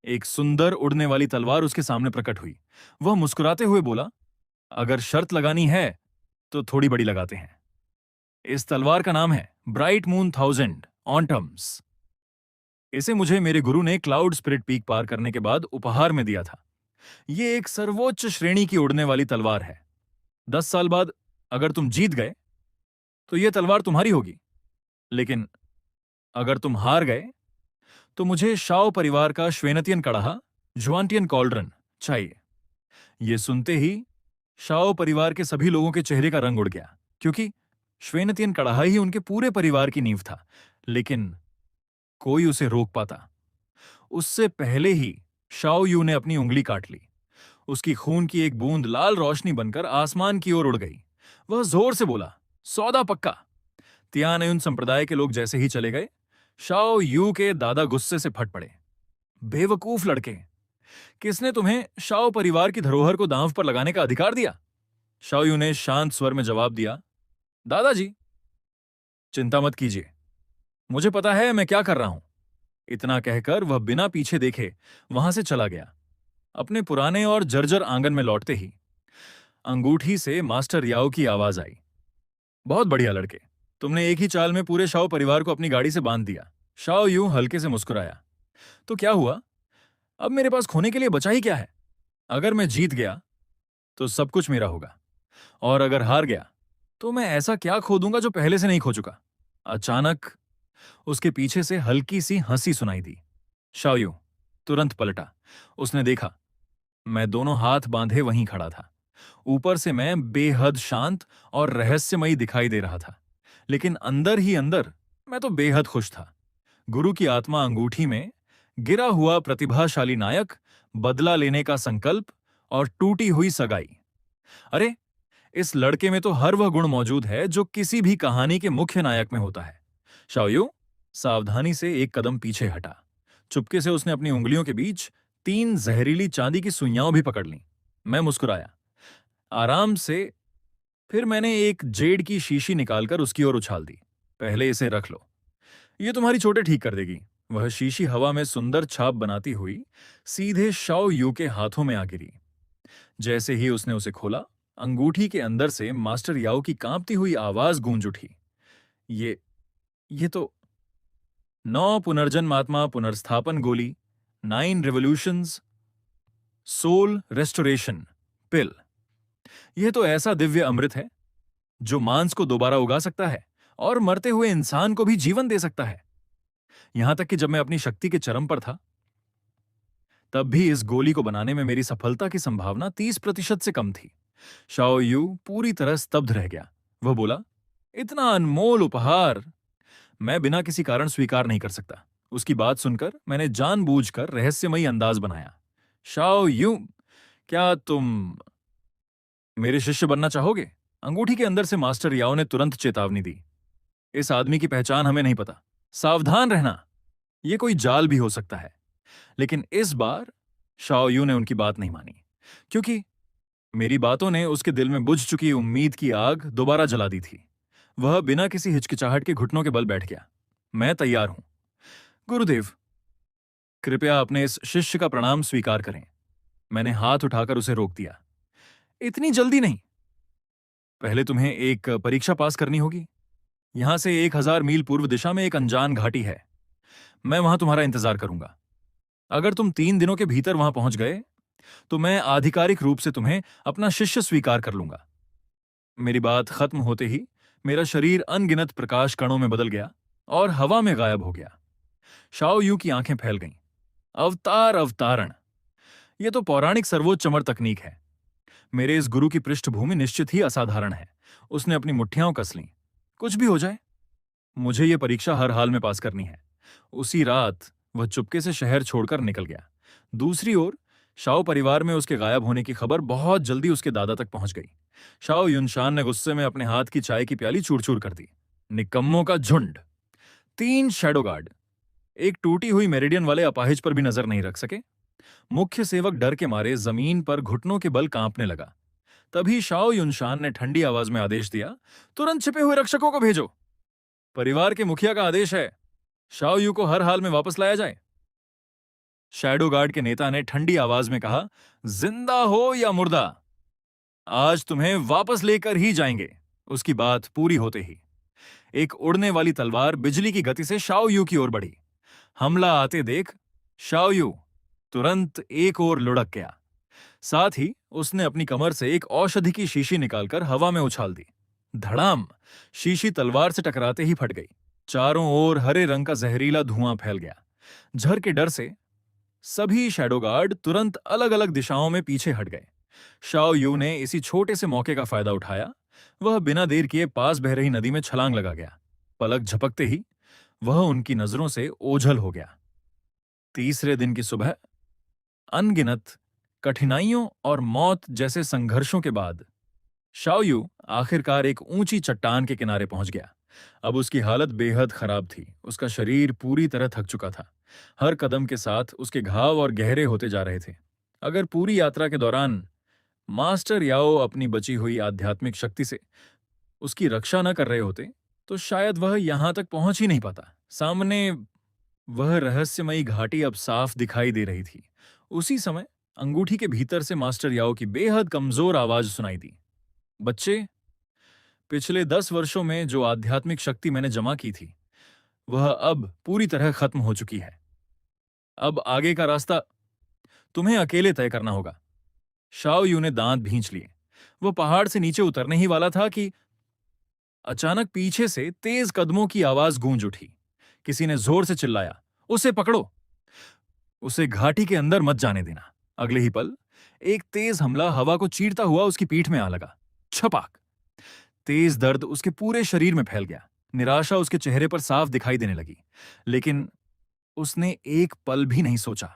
एक सुंदर उड़ने वाली तलवार उसके सामने प्रकट हुई। वह मुस्कुराते हुए बोला, अगर शर्त लगानी है तो थोड़ी बड़ी लगाते हैं। इस तलवार का नाम है ब्राइट मून 1000 ऑन्टम्स। इसे मुझे मेरे गुरु ने क्लाउड स्पिरिट पीक पार करने के बाद उपहार में दिया था। यह एक सर्वोच्च श्रेणी की उड़ने वाली तलवार है। 10 साल बाद अगर तुम जीत गए तो यह तलवार तुम्हारी होगी, लेकिन अगर तुम हार गए तो मुझे शाओ परिवार का श्वेनतियन कड़ाहा जुआनटियन कॉल्ड्रन चाहिए। यह सुनते ही शाओ परिवार के सभी लोगों के चेहरे का रंग उड़ गया, क्योंकि श्वेनतियन कड़ाहा ही उनके पूरे परिवार की नींव था। लेकिन कोई उसे रोक पाता। उससे पहले ही शाओ यू ने अपनी उंगली काट ली। उसकी खून की एक बूंद लाल रोशनी बनकर आसमान की ओर उड़ गई। वह जोर से बोला, सौदा पक्का। तियानयुन संप्रदाय के लोग जैसे ही चले गए, शाओ यू के दादा गुस्से से फट पड़े। बेवकूफ लड़के, किसने तुम्हें शाओ परिवार की धरोहर को दांव पर लगाने का अधिकार दिया? शाओ यू ने शांत स्वर में जवाब दिया, दादाजी, चिंता मत कीजिए, मुझे पता है मैं क्या कर रहा हूं। इतना कहकर वह बिना पीछे देखे वहां से चला गया। अपने पुराने और जर्जर आंगन में लौटते ही अंगूठी से मास्टर याओ की आवाज आई, बहुत बढ़िया लड़के, तुमने एक ही चाल में पूरे शाओ परिवार को अपनी गाड़ी से बांध दिया। शाओ यूं हल्के से मुस्कुराया, तो क्या हुआ? अब मेरे पास खोने के लिए बचा ही क्या है? अगर मैं जीत गया तो सब कुछ मेरा होगा, और अगर हार गया तो मैं ऐसा क्या खो दूंगा जो पहले से नहीं खो चुका। अचानक उसके पीछे से हल्की सी हंसी सुनाई दी। शाओ यू तुरंत पलटा। उसने देखा मैं दोनों हाथ बांधे वहीं खड़ा था। ऊपर से मैं बेहद शांत और रहस्यमयी दिखाई दे रहा था, लेकिन अंदर ही अंदर मैं तो बेहद खुश था। गुरु की आत्मा अंगूठी में, गिरा हुआ प्रतिभाशाली नायक, बदला लेने का संकल्प और टूटी हुई सगाई। अरे, इस लड़के में तो हर वह गुण मौजूद है जो किसी भी कहानी के मुख्य नायक में होता है। शाओ यू सावधानी से एक कदम पीछे हटा। चुपके से उसने अपनी उंगलियों के बीच 3 जहरीली चांदी की सुइयां भी पकड़ लीं। मैं मुस्कुराया आराम से। फिर मैंने एक जेड की शीशी निकालकर उसकी ओर उछाल दी। पहले इसे रख लो, ये तुम्हारी चोटें ठीक कर देगी। वह शीशी हवा में सुंदर छाप बनाती हुई सीधे शाओ यू के हाथों में आ गिरी। जैसे ही उसने उसे खोला, अंगूठी के अंदर से मास्टर याओ की कांपती हुई आवाज गूंज उठी, ये तो 9 पुनर्जन्मात्मा पुनर्स्थापन गोली, 9 रेवोल्यूशंस सोल रेस्टोरेशन पिल। यह तो ऐसा दिव्य अमृत है जो मांस को दोबारा उगा सकता है और मरते हुए इंसान को भी जीवन दे सकता है। यहां तक कि जब मैं अपनी शक्ति के चरम पर था, तब भी इस गोली को बनाने में मेरी सफलता की संभावना 30% से कम थी। शाओ यू पूरी तरह स्तब्ध रह गया। वह बोला, इतना अनमोल उपहार मैं बिना किसी कारण स्वीकार नहीं कर सकता। उसकी बात सुनकर मैंने जानबूझकर रहस्यमयी अंदाज बनाया। शाओ यू, क्या तुम मेरे शिष्य बनना चाहोगे? अंगूठी के अंदर से मास्टर याओ ने तुरंत चेतावनी दी। इस आदमी की पहचान हमें नहीं पता, सावधान रहना, ये कोई जाल भी हो सकता है। लेकिन इस बार शाओ यू ने उनकी बात नहीं मानी, क्योंकि मेरी बातों ने उसके दिल में बुझ चुकी उम्मीद की आग दोबारा जला दी थी। वह बिना किसी हिचकिचाहट के घुटनों के बल बैठ गया। मैं तैयार हूं गुरुदेव, कृपया अपने इस शिष्य का प्रणाम स्वीकार करें। मैंने हाथ उठाकर उसे रोक दिया। इतनी जल्दी नहीं, पहले तुम्हें एक परीक्षा पास करनी होगी। यहां से 1000 मील पूर्व दिशा में एक अनजान घाटी है। मैं वहां तुम्हारा इंतजार करूंगा। अगर तुम 3 दिनों के भीतर वहां पहुंच गए तो मैं आधिकारिक रूप से तुम्हें अपना शिष्य स्वीकार कर लूंगा। मेरी बात खत्म होते ही मेरा शरीर अनगिनत प्रकाश कणों में बदल गया और हवा में गायब हो गया। शाओ यू की आंखें फैल गईं। अवतार अवतारण, यह तो पौराणिक सर्वोच्च चमर तकनीक है। मेरे इस गुरु की पृष्ठभूमि निश्चित ही असाधारण है। उसने अपनी मुट्ठियां कस लीं। कुछ भी हो जाए, मुझे यह परीक्षा हर हाल में पास करनी है। उसी रात वह चुपके से शहर छोड़कर निकल गया। दूसरी ओर शाओ परिवार में उसके गायब होने की खबर बहुत जल्दी उसके दादा तक पहुंच गई। शाओ युनशान ने गुस्से में अपने हाथ की चाय की प्याली चूर-चूर कर दी। निकम्मों का झुंड। 3 शैडो गार्ड एक टूटी हुई मेरिडियन वाले अपाहिज पर भी नजर नहीं रख सके। मुख्य सेवक डर के मारे जमीन पर घुटनों के बल कांपने लगा। तभी शाओ युनशान ने ठंडी आवाज में आदेश दिया, तुरंत छिपे हुए रक्षकों को भेजो। परिवार के मुखिया का आदेश है, शाओ यू को हर हाल में वापस लाया जाए। शैडो गार्ड के नेता ने ठंडी आवाज में कहा, जिंदा हो या मुर्दा, आज तुम्हें वापस लेकर ही जाएंगे। उसकी बात पूरी होते ही एक उड़ने वाली तलवार बिजली की गति से शाओ यू की ओर बढ़ी। हमला आते देख शाओ यू तुरंत एक ओर लुढ़क गया। साथ ही उसने अपनी कमर से एक औषधि की शीशी निकालकर हवा में उछाल दी। धड़ाम, शीशी तलवार से टकराते ही फट गई। चारों ओर हरे रंग का जहरीला धुआं फैल गया। झर के डर से सभी शैडो गार्ड तुरंत अलग अलग दिशाओं में पीछे हट गए। शाओ यू ने इसी छोटे से मौके का फायदा उठाया। वह बिना देर किए पास बह रही नदी में छलांग लगा गया। पलक झपकते ही वह उनकी नजरों से ओझल हो गया। तीसरे दिन की सुबह अनगिनत कठिनाइयों और मौत जैसे संघर्षों के बाद शाओ यू आखिरकार एक ऊंची चट्टान के किनारे पहुंच गया। अब उसकी हालत बेहद खराब थी। उसका शरीर पूरी तरह थक चुका था। हर कदम के साथ उसके घाव और गहरे होते जा रहे थे। अगर पूरी यात्रा के दौरान मास्टर याओ अपनी बची हुई आध्यात्मिक शक्ति से उसकी रक्षा न कर रहे होते तो शायद वह यहां तक पहुंच ही नहीं पाता। सामने वह रहस्यमयी घाटी अब साफ दिखाई दे रही थी। उसी समय अंगूठी के भीतर से मास्टर याओ की बेहद कमजोर आवाज सुनाई दी, बच्चे, पिछले 10 वर्षों में जो आध्यात्मिक शक्ति मैंने जमा की थी वह अब पूरी तरह खत्म हो चुकी है। अब आगे का रास्ता तुम्हें अकेले तय करना होगा। शाओ यू ने दांत भींच लिए। वह पहाड़ से नीचे उतरने ही वाला था कि अचानक पीछे से तेज कदमों की आवाज गूंज उठी। किसी ने जोर से चिल्लाया, उसे पकड़ो, उसे घाटी के अंदर मत जाने देना। अगले ही पल एक तेज हमला हवा को चीरता हुआ उसकी पीठ में आ लगा। छपाक, तेज दर्द उसके पूरे शरीर में फैल गया। निराशा उसके चेहरे पर साफ दिखाई देने लगी। लेकिन उसने एक पल भी नहीं सोचा।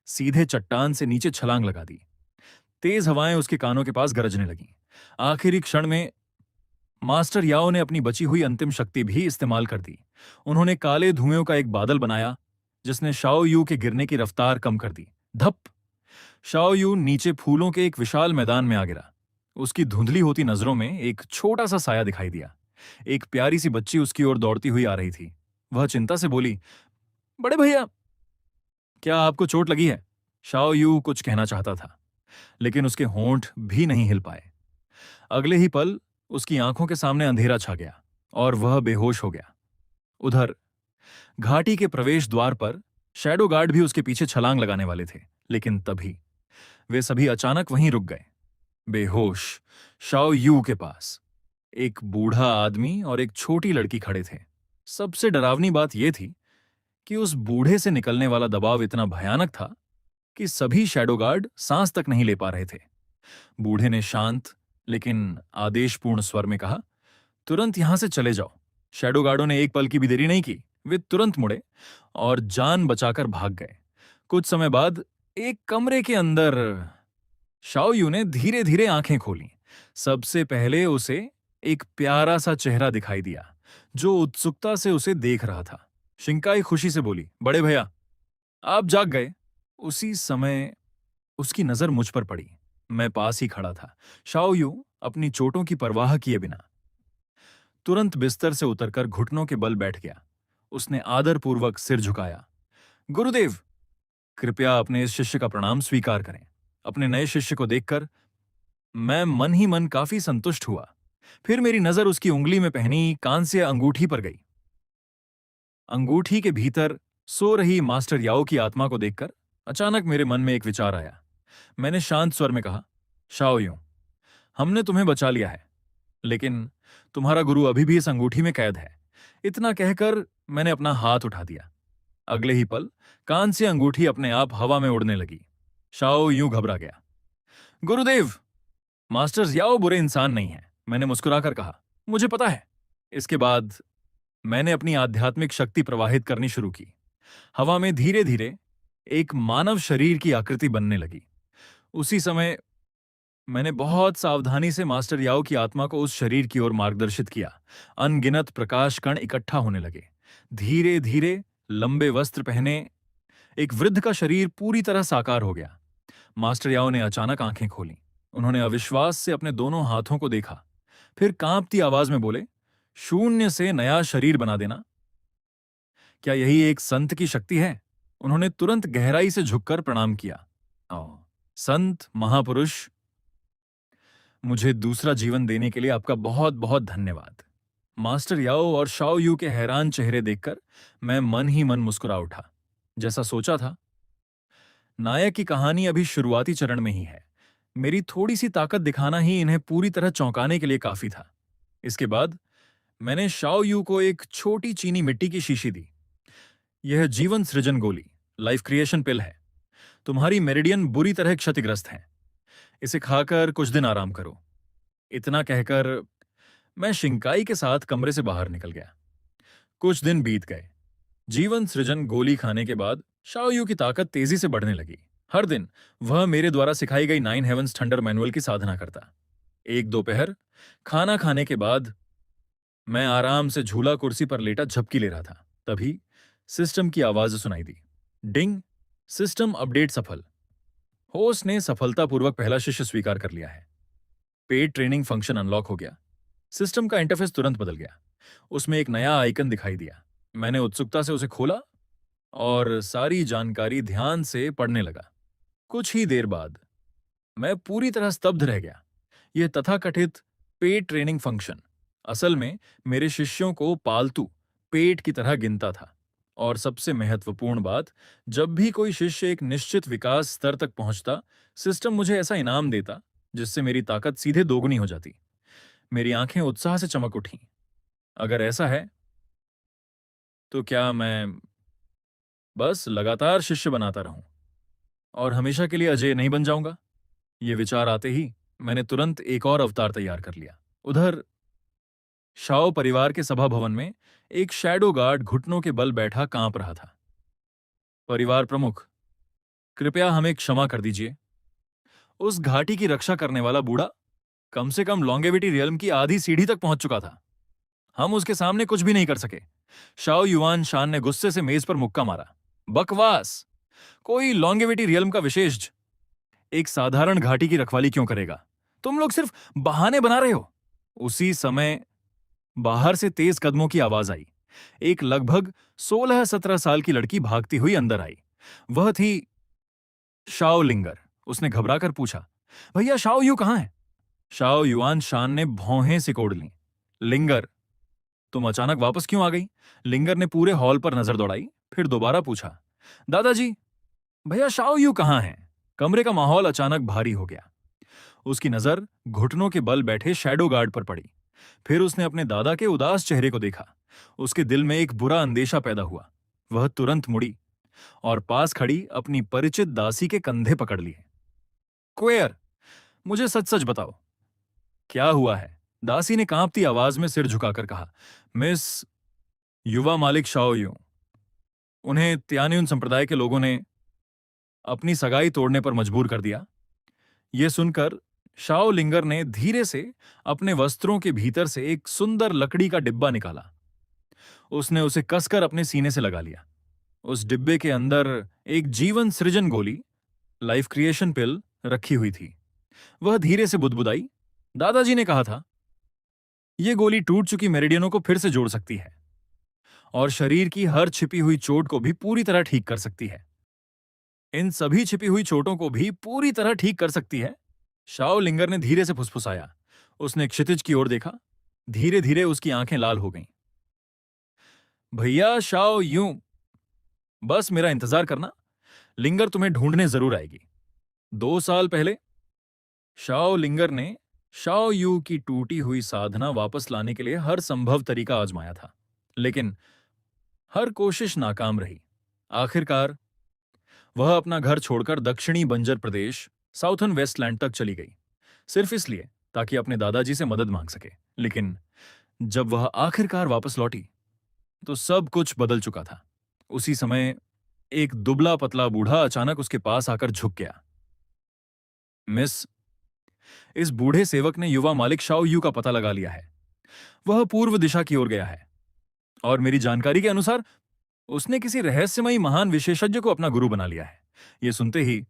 सीधे चट्टान से नीचे छलांग लगा दी। तेज हवाएं उसके कानों के पास गरजने लगीं। आखिरी क्षण में मास्टर याओ ने अपनी बची हुई अंतिम शक्ति भी इस्तेमाल कर दी। उन्होंने काले धुएं का एक बादल बनाया जिसने शाओ यू के गिरने की रफ्तार कम कर दी। धप, शाओ यू नीचे फूलों के एक विशाल मैदान में आ गिरा। उसकी धुंधली होती नजरों में एक छोटा सा साया दिखाई दिया। एक प्यारी सी बच्ची उसकी ओर दौड़ती हुई आ रही थी। वह चिंता से बोली, बड़े भैया, क्या आपको चोट लगी है? शाओ यू कुछ कहना चाहता था, लेकिन उसके होंठ भी नहीं हिल पाए। अगले ही पल उसकी आंखों के सामने अंधेरा छा गया और वह बेहोश हो गया। उधर घाटी के प्रवेश द्वार पर शैडो गार्ड भी उसके पीछे छलांग लगाने वाले थे, लेकिन तभी वे सभी अचानक वहीं रुक गए। बेहोश शाओ यू के पास एक बूढ़ा आदमी और एक छोटी लड़की खड़े थे। सबसे डरावनी बात यह थी कि उस बूढ़े से निकलने वाला दबाव इतना भयानक था कि सभी शैडो गार्ड सांस तक नहीं ले पा रहे थे। बूढ़े ने शांत लेकिन आदेशपूर्ण स्वर में कहा, तुरंत यहां से चले जाओ। शैडो गार्डों ने एक पल की भी देरी नहीं की। वे तुरंत मुड़े और जान बचाकर भाग गए। कुछ समय बाद एक कमरे के अंदर शाओ यू ने धीरे धीरे आंखें खोली। सबसे पहले उसे एक प्यारा सा चेहरा दिखाई दिया जो उत्सुकता से उसे देख रहा था। शिंकाई खुशी से बोली, बड़े भैया, आप जाग गए। उसी समय उसकी नजर मुझ पर पड़ी। मैं पास ही खड़ा था। शाओ यू अपनी चोटों की परवाह किए बिना तुरंत बिस्तर से उतरकर घुटनों के बल बैठ गया। उसने आदरपूर्वक सिर झुकाया। गुरुदेव, कृपया अपने इस शिष्य का प्रणाम स्वीकार करें। अपने नए शिष्य को देखकर मैं मन ही मन काफी संतुष्ट हुआ। फिर मेरी नजर उसकी उंगली में पहनी कांस्य अंगूठी पर गई। अंगूठी के भीतर सो रही मास्टर याओ की आत्मा को देखकर अचानक मेरे मन में एक विचार आया। मैंने शांत स्वर में कहा, शाओ यू, हमने तुम्हें बचा लिया है, लेकिन तुम्हारा गुरु अभी भी इस अंगूठी में कैद है। इतना कहकर मैंने अपना हाथ उठा दिया। अगले ही पल कान से अंगूठी अपने आप हवा में उड़ने लगी। शाओ यूं घबरा गया। गुरुदेव, मास्टर याओ बुरे इंसान नहीं है, मैंने मुस्कुराकर कहा। मुझे पता है। इसके बाद मैंने अपनी आध्यात्मिक शक्ति प्रवाहित करनी शुरू की। हवा में धीरे धीरे एक मानव शरीर की आकृति बनने लगी। उसी समय मैंने बहुत सावधानी से मास्टर याओ की आत्मा को उस शरीर की ओर मार्गदर्शित किया। अनगिनत प्रकाश कण इकट्ठा होने लगे। धीरे धीरे लंबे वस्त्र पहने एक वृद्ध का शरीर पूरी तरह साकार हो गया। मास्टर याओ ने अचानक आंखें खोली। उन्होंने अविश्वास से अपने दोनों हाथों को देखा, फिर कांपती आवाज में बोले, शून्य से नया शरीर बना देना, क्या यही एक संत की शक्ति है? उन्होंने तुरंत गहराई से झुककर प्रणाम किया। ओ, संत महापुरुष, मुझे दूसरा जीवन देने के लिए आपका बहुत बहुत धन्यवाद। मास्टर याओ और शाओ यू के हैरान चेहरे देखकर मैं मन ही मन मुस्कुरा उठा। जैसा सोचा था, नायक की कहानी अभी शुरुआती चरण में ही है। मेरी थोड़ी सी ताकत दिखाना ही इन्हें पूरी तरह चौंकाने के लिए काफी था। इसके बाद मैंने शाओ यू को एक छोटी चीनी मिट्टी की शीशी दी। यह जीवन सृजन गोली, लाइफ क्रिएशन पिल है। तुम्हारी मेरिडियन बुरी तरह क्षतिग्रस्त है। इसे खाकर कुछ दिन आराम करो। इतना कहकर मैं शिंकाई के साथ कमरे से बाहर निकल गया। कुछ दिन बीत गए। जीवन सृजन गोली खाने के बाद शाओयू की ताकत तेजी से बढ़ने लगी। हर दिन वह मेरे द्वारा सिखाई गई 9 हेवंस थंडर मैनुअल की साधना करता। एक दोपहर खाना खाने के बाद मैं आराम से झूला कुर्सी पर लेटा झपकी ले रहा था। तभी सिस्टम की आवाज सुनाई दी। डिंग, सिस्टम अपडेट सफल। होस्ट ने सफलतापूर्वक पहला शिष्य स्वीकार कर लिया है। पेड ट्रेनिंग फंक्शन अनलॉक हो गया। सिस्टम का इंटरफेस तुरंत बदल गया। उसमें एक नया आइकन दिखाई दिया। मैंने उत्सुकता से उसे खोला और सारी जानकारी ध्यान से पढ़ने लगा। कुछ ही देर बाद मैं पूरी तरह स्तब्ध रह गया। यह तथाकथित पेड ट्रेनिंग फंक्शन असल में मेरे शिष्यों को पालतू पेट की तरह गिनता था। और सबसे महत्वपूर्ण बात, जब भी कोई शिष्य एक निश्चित विकास स्तर तक पहुंचता, सिस्टम मुझे ऐसा इनाम देता जिससे मेरी ताकत सीधे दोगुनी हो जाती। मेरी आंखें उत्साह से चमक उठीं। अगर ऐसा है तो क्या मैं बस लगातार शिष्य बनाता रहूं और हमेशा के लिए अजय नहीं बन जाऊंगा? ये विचार आते ही मैंने तुरंत एक और अवतार तैयार कर लिया। उधर शाओ परिवार के सभा भवन में एक शैडो गार्ड घुटनों के बल बैठा कांप रहा था। परिवार प्रमुख, कृपया हमें क्षमा कर दीजिए। उस घाटी की रक्षा करने वाला बूढ़ा कम से कम लॉन्गेविटी रियल्म की आधी सीढ़ी तक पहुंच चुका था। हम उसके सामने कुछ भी नहीं कर सके। शाओ युआन शान ने गुस्से से मेज पर मुक्का मारा। बकवास! कोई लॉन्गेविटी रियल्म का विशेष एक साधारण घाटी की रखवाली क्यों करेगा? तुम लोग सिर्फ बहाने बना रहे हो। उसी समय बाहर से तेज कदमों की आवाज आई। एक लगभग 16-17 साल की लड़की भागती हुई अंदर आई। वह थी शाओ लिंगर। उसने घबराकर पूछा, भैया शाओ यू कहां है? शाओ युआन शान ने भौहें सिकोड़ लीं। लिंगर, तुम अचानक वापस क्यों आ गई? लिंगर ने पूरे हॉल पर नजर दौड़ाई, फिर दोबारा पूछा, दादाजी, भैया शाओ यू कहां है? कमरे का माहौल अचानक भारी हो गया। उसकी नजर घुटनों के बल बैठे शैडो गार्ड पर पड़ी। फिर उसने अपने दादा के उदास चेहरे को देखा। उसके दिल में एक बुरा अंदेशा पैदा हुआ। वह तुरंत मुड़ी और पास खड़ी अपनी परिचित दासी के कंधे पकड़ लिए। क्वेयर, मुझे सच सच बताओ, क्या हुआ है? दासी ने कांपती आवाज में सिर झुकाकर कहा, मिस, युवा मालिक शाओ यू, उन्हें त्यान्युन संप्रदाय के लोगों ने अपनी सगाई तोड़ने पर मजबूर कर दिया। यह सुनकर शाओ लिंगर ने धीरे से अपने वस्त्रों के भीतर से एक सुंदर लकड़ी का डिब्बा निकाला। उसने उसे कसकर अपने सीने से लगा लिया। उस डिब्बे के अंदर एक जीवन सृजन गोली, लाइफ क्रिएशन पिल, रखी हुई थी। वह धीरे से बुदबुदाई, दादाजी ने कहा था, यह गोली टूट चुकी मेरिडियनों को फिर से जोड़ सकती है और शरीर की हर छिपी हुई चोट को भी पूरी तरह ठीक कर सकती है। इन सभी छिपी हुई चोटों को भी पूरी तरह ठीक कर सकती है। शाओ लिंगर ने धीरे से फुसफुसाया। उसने क्षितिज की ओर देखा। धीरे धीरे उसकी आंखें लाल हो गईं। भैया शाओ यूं, बस मेरा इंतजार करना, लिंगर तुम्हें ढूंढने जरूर आएगी। 2 साल पहले शाओ लिंगर ने शाओ यू की टूटी हुई साधना वापस लाने के लिए हर संभव तरीका आजमाया था, लेकिन हर कोशिश नाकाम रही। आखिरकार वह अपना घर छोड़कर दक्षिणी बंजर प्रदेश, साउथर्न वेस्टलैंड तक चली गई, सिर्फ इसलिए ताकि अपने दादाजी से मदद मांग सके। लेकिन जब वह आखिरकार वापस लौटी तो सब कुछ बदल चुका था। उसी समय एक दुबला पतला बूढ़ा अचानक उसके पास आकर झुक गया। मिस, इस बूढ़े सेवक ने युवा मालिक शाओ यू का पता लगा लिया है। वह पूर्व दिशा की ओर गया है और मेरी जानकारी के अनुसार उसने किसी रहस्यमयी महान विशेषज्ञ को अपना गुरु बना लिया है। यह सुनते ही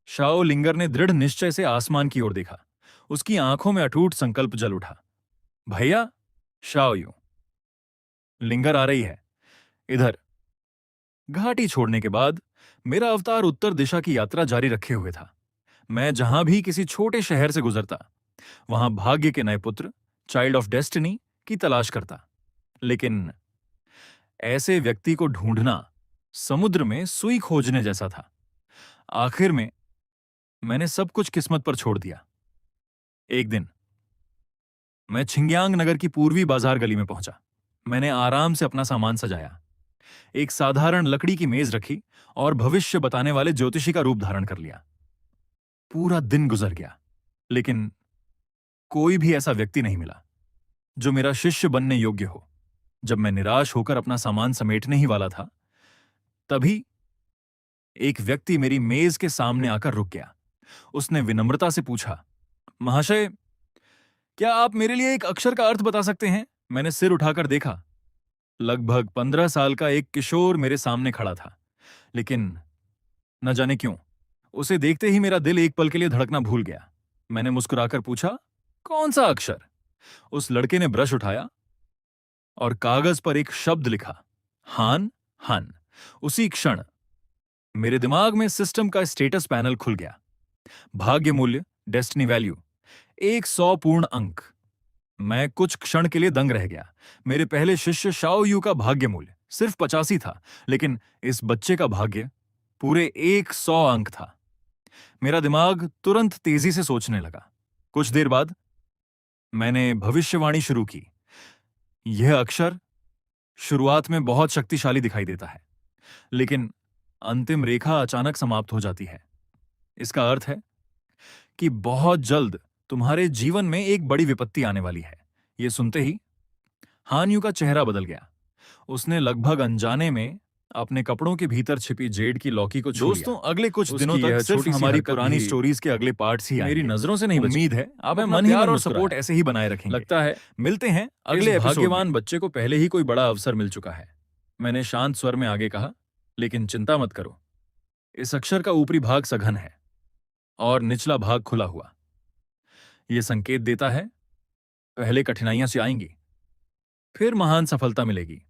शाओ लिंगर ने दृढ़ निश्चय से आसमान की ओर देखा। उसकी आंखों में अटूट संकल्प जल उठा। भैया शाओ यू, लिंगर आ रही है इधर। घाटी छोड़ने के बाद मेरा अवतार उत्तर दिशा की यात्रा जारी रखे हुए था। मैं जहां भी किसी छोटे शहर से गुजरता, वहां भाग्य के नए पुत्र, चाइल्ड ऑफ डेस्टिनी, की तलाश करता। लेकिन ऐसे व्यक्ति को ढूंढना समुद्र में सुई खोजने जैसा था। आखिर में मैंने सब कुछ किस्मत पर छोड़ दिया। एक दिन मैं छिंग्यांग नगर की पूर्वी बाजार गली में पहुंचा। मैंने आराम से अपना सामान सजाया, एक साधारण लकड़ी की मेज रखी और भविष्य बताने वाले ज्योतिषी का रूप धारण कर लिया। पूरा दिन गुजर गया, लेकिन कोई भी ऐसा व्यक्ति नहीं मिला जो मेरा शिष्य बनने योग्य हो। जब मैं निराश होकर अपना सामान समेटने ही वाला था, तभी एक व्यक्ति मेरी मेज के सामने आकर रुक गया। उसने विनम्रता से पूछा, महाशय, क्या आप मेरे लिए एक अक्षर का अर्थ बता सकते हैं? मैंने सिर उठाकर देखा। लगभग 15 साल का एक किशोर मेरे सामने खड़ा था, लेकिन न जाने क्यों उसे देखते ही मेरा दिल एक पल के लिए धड़कना भूल गया। मैंने मुस्कुराकर पूछा, कौन सा अक्षर? उस लड़के ने ब्रश उठाया और कागज पर एक शब्द लिखा, हान हान। उसी क्षण मेरे दिमाग में सिस्टम का स्टेटस पैनल खुल गया। भाग्य मूल्य, डेस्टिनी वैल्यू, 100 पूर्ण अंक। मैं कुछ क्षण के लिए दंग रह गया। मेरे पहले शिष्य शाओ यू का भाग्य मूल्य सिर्फ 85 था, लेकिन इस बच्चे का भाग्य पूरे 100 अंक था। मेरा दिमाग तुरंत तेजी से सोचने लगा। कुछ देर बाद मैंने भविष्यवाणी शुरू की। यह अक्षर शुरुआत में बहुत शक्तिशाली दिखाई देता है, लेकिन अंतिम रेखा अचानक समाप्त हो जाती है। इसका अर्थ है कि बहुत जल्द तुम्हारे जीवन में एक बड़ी विपत्ति आने वाली है। यह सुनते ही हान यू का चेहरा बदल गया। उसने लगभग अनजाने में अपने कपड़ों के भीतर छिपी जेड की लौकी को छू लिया। दोस्तों, अगले कुछ दिनों तक सिर्फ हमारी पुरानी स्टोरीज के अगले पार्ट्स ही मेरी नजरों से नहीं बची। उम्मीद है आप मन ही मन और सपोर्ट ऐसे ही बनाए रखेंगे। लगता है मिलते हैं अगले भाग्यवान बच्चे को पहले ही कोई बड़ा अवसर मिल चुका है। मैंने शांत स्वर में आगे कहा, लेकिन चिंता मत करो, इस अक्षर का ऊपरी भाग सघन है और निचला भाग खुला हुआ। यह संकेत देता है पहले कठिनाइयां से आएंगी, फिर महान सफलता मिलेगी।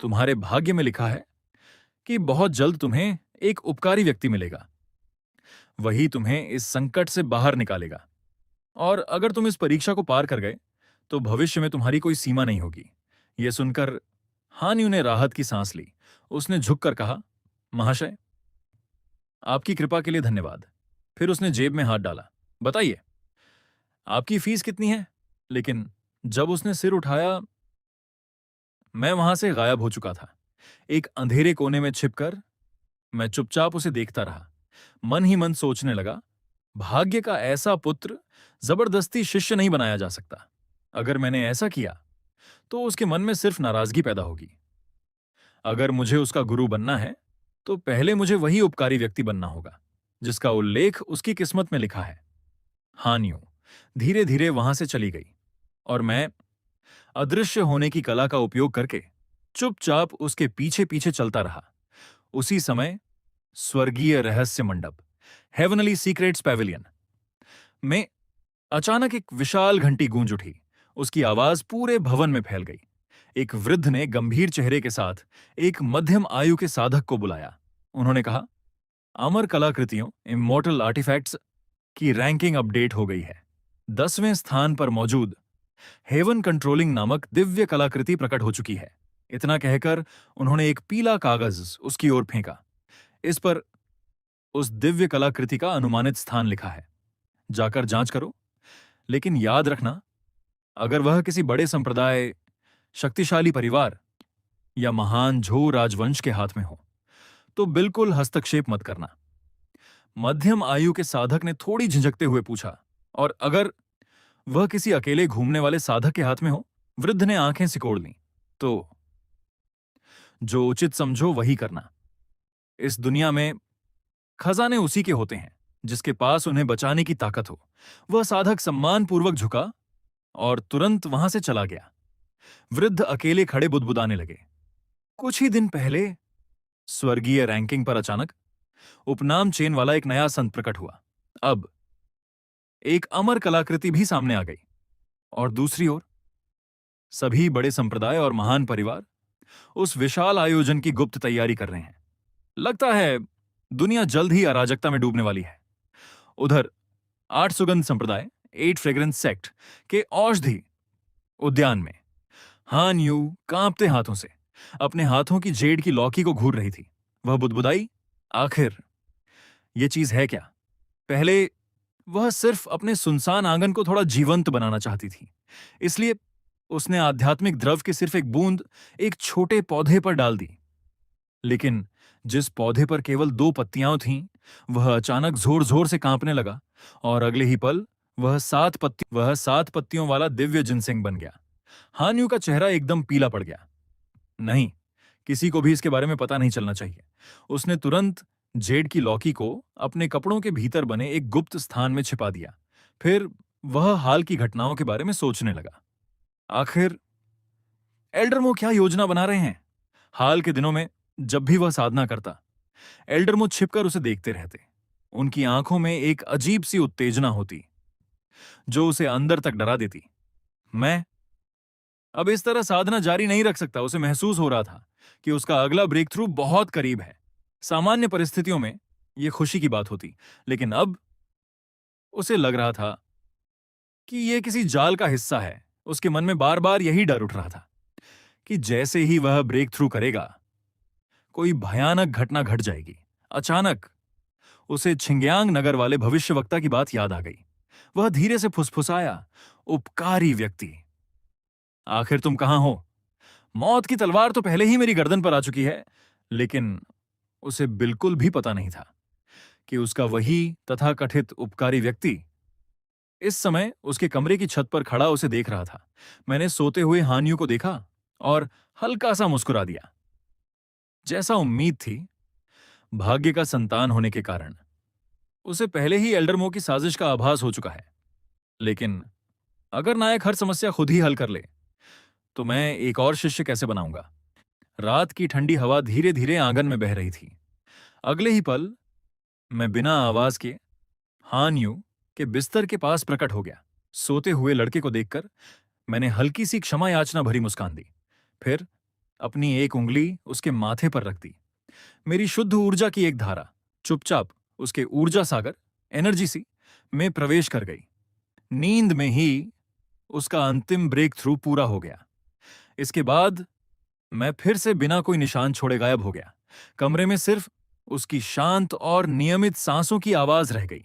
तुम्हारे भाग्य में लिखा है कि बहुत जल्द तुम्हें एक उपकारी व्यक्ति मिलेगा। वही तुम्हें इस संकट से बाहर निकालेगा, और अगर तुम इस परीक्षा को पार कर गए तो भविष्य में तुम्हारी कोई सीमा नहीं होगी। यह सुनकर हान यू ने राहत की सांस ली। उसने झुककर कहा, महाशय, आपकी कृपा के लिए धन्यवाद। फिर उसने जेब में हाथ डाला। बताइए, आपकी फीस कितनी है? लेकिन जब उसने सिर उठाया, मैं वहां से गायब हो चुका था। एक अंधेरे कोने में छिपकर मैं चुपचाप उसे देखता रहा। मन ही मन सोचने लगा, भाग्य का ऐसा पुत्र जबरदस्ती शिष्य नहीं बनाया जा सकता। अगर मैंने ऐसा किया तो उसके मन में सिर्फ नाराजगी पैदा होगी। अगर मुझे उसका गुरु बनना है तो पहले मुझे वही उपकारी व्यक्ति बनना होगा जिसका उल्लेख उसकी किस्मत में लिखा है। हान्यू धीरे धीरे वहां से चली गई और मैं अदृश्य होने की कला का उपयोग करके चुपचाप उसके पीछे पीछे चलता रहा। उसी समय स्वर्गीय रहस्य मंडप, हेवनली सीक्रेट्स पैविलियन में अचानक एक विशाल घंटी गूंज उठी। उसकी आवाज पूरे भवन में फैल गई। एक वृद्ध ने गंभीर चेहरे के साथ एक मध्यम आयु के साधक को बुलाया। उन्होंने कहा, अमर कलाकृतियों इमॉर्टल आर्टिफैक्ट्स की रैंकिंग अपडेट हो गई है। 10वें स्थान पर मौजूद हेवन कंट्रोलिंग नामक दिव्य कलाकृति प्रकट हो चुकी है। इतना कहकर उन्होंने एक पीला कागज उसकी ओर फेंका। इस पर उस दिव्य कलाकृति का अनुमानित स्थान लिखा है। जाकर जांच करो, लेकिन याद रखना, अगर वह किसी बड़े संप्रदाय, शक्तिशाली परिवार या महान झो राजवंश के हाथ में हो तो बिल्कुल हस्तक्षेप मत करना। मध्यम आयु के साधक ने थोड़ी झिझकते हुए पूछा, और अगर वह किसी अकेले घूमने वाले साधक के हाथ में हो? वृद्ध ने आंखें सिकोड़ लीं। तो जो उचित समझो वही करना। इस दुनिया में खजाने उसी के होते हैं जिसके पास उन्हें बचाने की ताकत हो। वह साधक सम्मानपूर्वक झुका और तुरंत वहां से चला गया। वृद्ध अकेले खड़े बुदबुदाने लगे। कुछ ही दिन पहले स्वर्गीय रैंकिंग पर अचानक उपनाम चेन वाला एक नया संत प्रकट हुआ। अब एक अमर कलाकृति भी सामने आ गई, और दूसरी ओर सभी बड़े संप्रदाय और महान परिवार उस विशाल आयोजन की गुप्त तैयारी कर रहे हैं। लगता है दुनिया जल्द ही अराजकता में डूबने वाली है। उधर 8 सुगंध संप्रदाय, 8 फ्रेग्रेंस सेक्ट के औषधि उद्यान में हान यू कांपते हाथों से अपने हाथों की जेड की लौकी को घूर रही थी। वह बुदबुदाई, आखिर ये चीज है क्या? पहले वह सिर्फ अपने सुनसान आंगन को थोड़ा जीवंत बनाना चाहती थी, इसलिए उसने आध्यात्मिक द्रव की सिर्फ एक बूंद एक छोटे पौधे पर डाल दी। लेकिन जिस पौधे पर केवल 2 पत्तियां थीं, वह अचानक जोर जोर से कांपने लगा, और अगले ही पल वह 7 पत्तियों वाला दिव्य जिनसेंग बन गया। हान्यू का चेहरा एकदम पीला पड़ गया। नहीं, किसी को भी इसके बारे में पता नहीं चलना चाहिए। उसने तुरंत जेड की लौकी को अपने कपड़ों के भीतर बने एक गुप्त स्थान में छिपा दिया। फिर वह हाल की घटनाओं के बारे में सोचने लगा। आखिर एल्डरमो क्या योजना बना रहे हैं? हाल के दिनों में जब भी वह साधना करता, एल्डरमो छिपकर उसे देखते रहते। उनकी आंखों में एक अजीब सी उत्तेजना होती जो उसे अंदर तक डरा देती। मैं अब इस तरह साधना जारी नहीं रख सकता। उसे महसूस हो रहा था कि उसका अगला ब्रेक थ्रू बहुत करीब है। सामान्य परिस्थितियों में यह खुशी की बात होती, लेकिन अब उसे लग रहा था कि यह किसी जाल का हिस्सा है। उसके मन में बार बार यही डर उठ रहा था कि जैसे ही वह ब्रेक थ्रू करेगा, कोई भयानक घटना घट जाएगी। अचानक उसे छिंगयांग नगर वाले भविष्यवक्ता की बात याद आ गई। वह धीरे से फुसफुसाया, उपकारी व्यक्ति, आखिर तुम कहां हो? मौत की तलवार तो पहले ही मेरी गर्दन पर आ चुकी है। लेकिन उसे बिल्कुल भी पता नहीं था कि उसका वही तथाकथित उपकारी व्यक्ति इस समय उसके कमरे की छत पर खड़ा उसे देख रहा था। मैंने सोते हुए हान्यू को देखा और हल्का सा मुस्कुरा दिया। जैसा उम्मीद थी, भाग्य का संतान होने के कारण उसे पहले ही एल्डरमो की साजिश का आभास हो चुका है। लेकिन अगर नायक हर समस्या खुद ही हल कर ले, तो मैं एक और शिष्य कैसे बनाऊंगा? रात की ठंडी हवा धीरे धीरे आंगन में बह रही थी। अगले ही पल मैं बिना आवाज के हान्यू के बिस्तर के पास प्रकट हो गया। सोते हुए लड़के को देखकर मैंने हल्की सी क्षमा याचना भरी मुस्कान दी। फिर अपनी एक उंगली उसके माथे पर रख दी। मेरी शुद्ध ऊर्जा की एक धारा चुपचाप उसके ऊर्जा सागर, एनर्जी सी, में प्रवेश कर गई। नींद में ही उसका अंतिम ब्रेक थ्रू पूरा हो गया। इसके बाद मैं फिर से बिना कोई निशान छोड़े गायब हो गया। कमरे में सिर्फ उसकी शांत और नियमित सांसों की आवाज रह गई।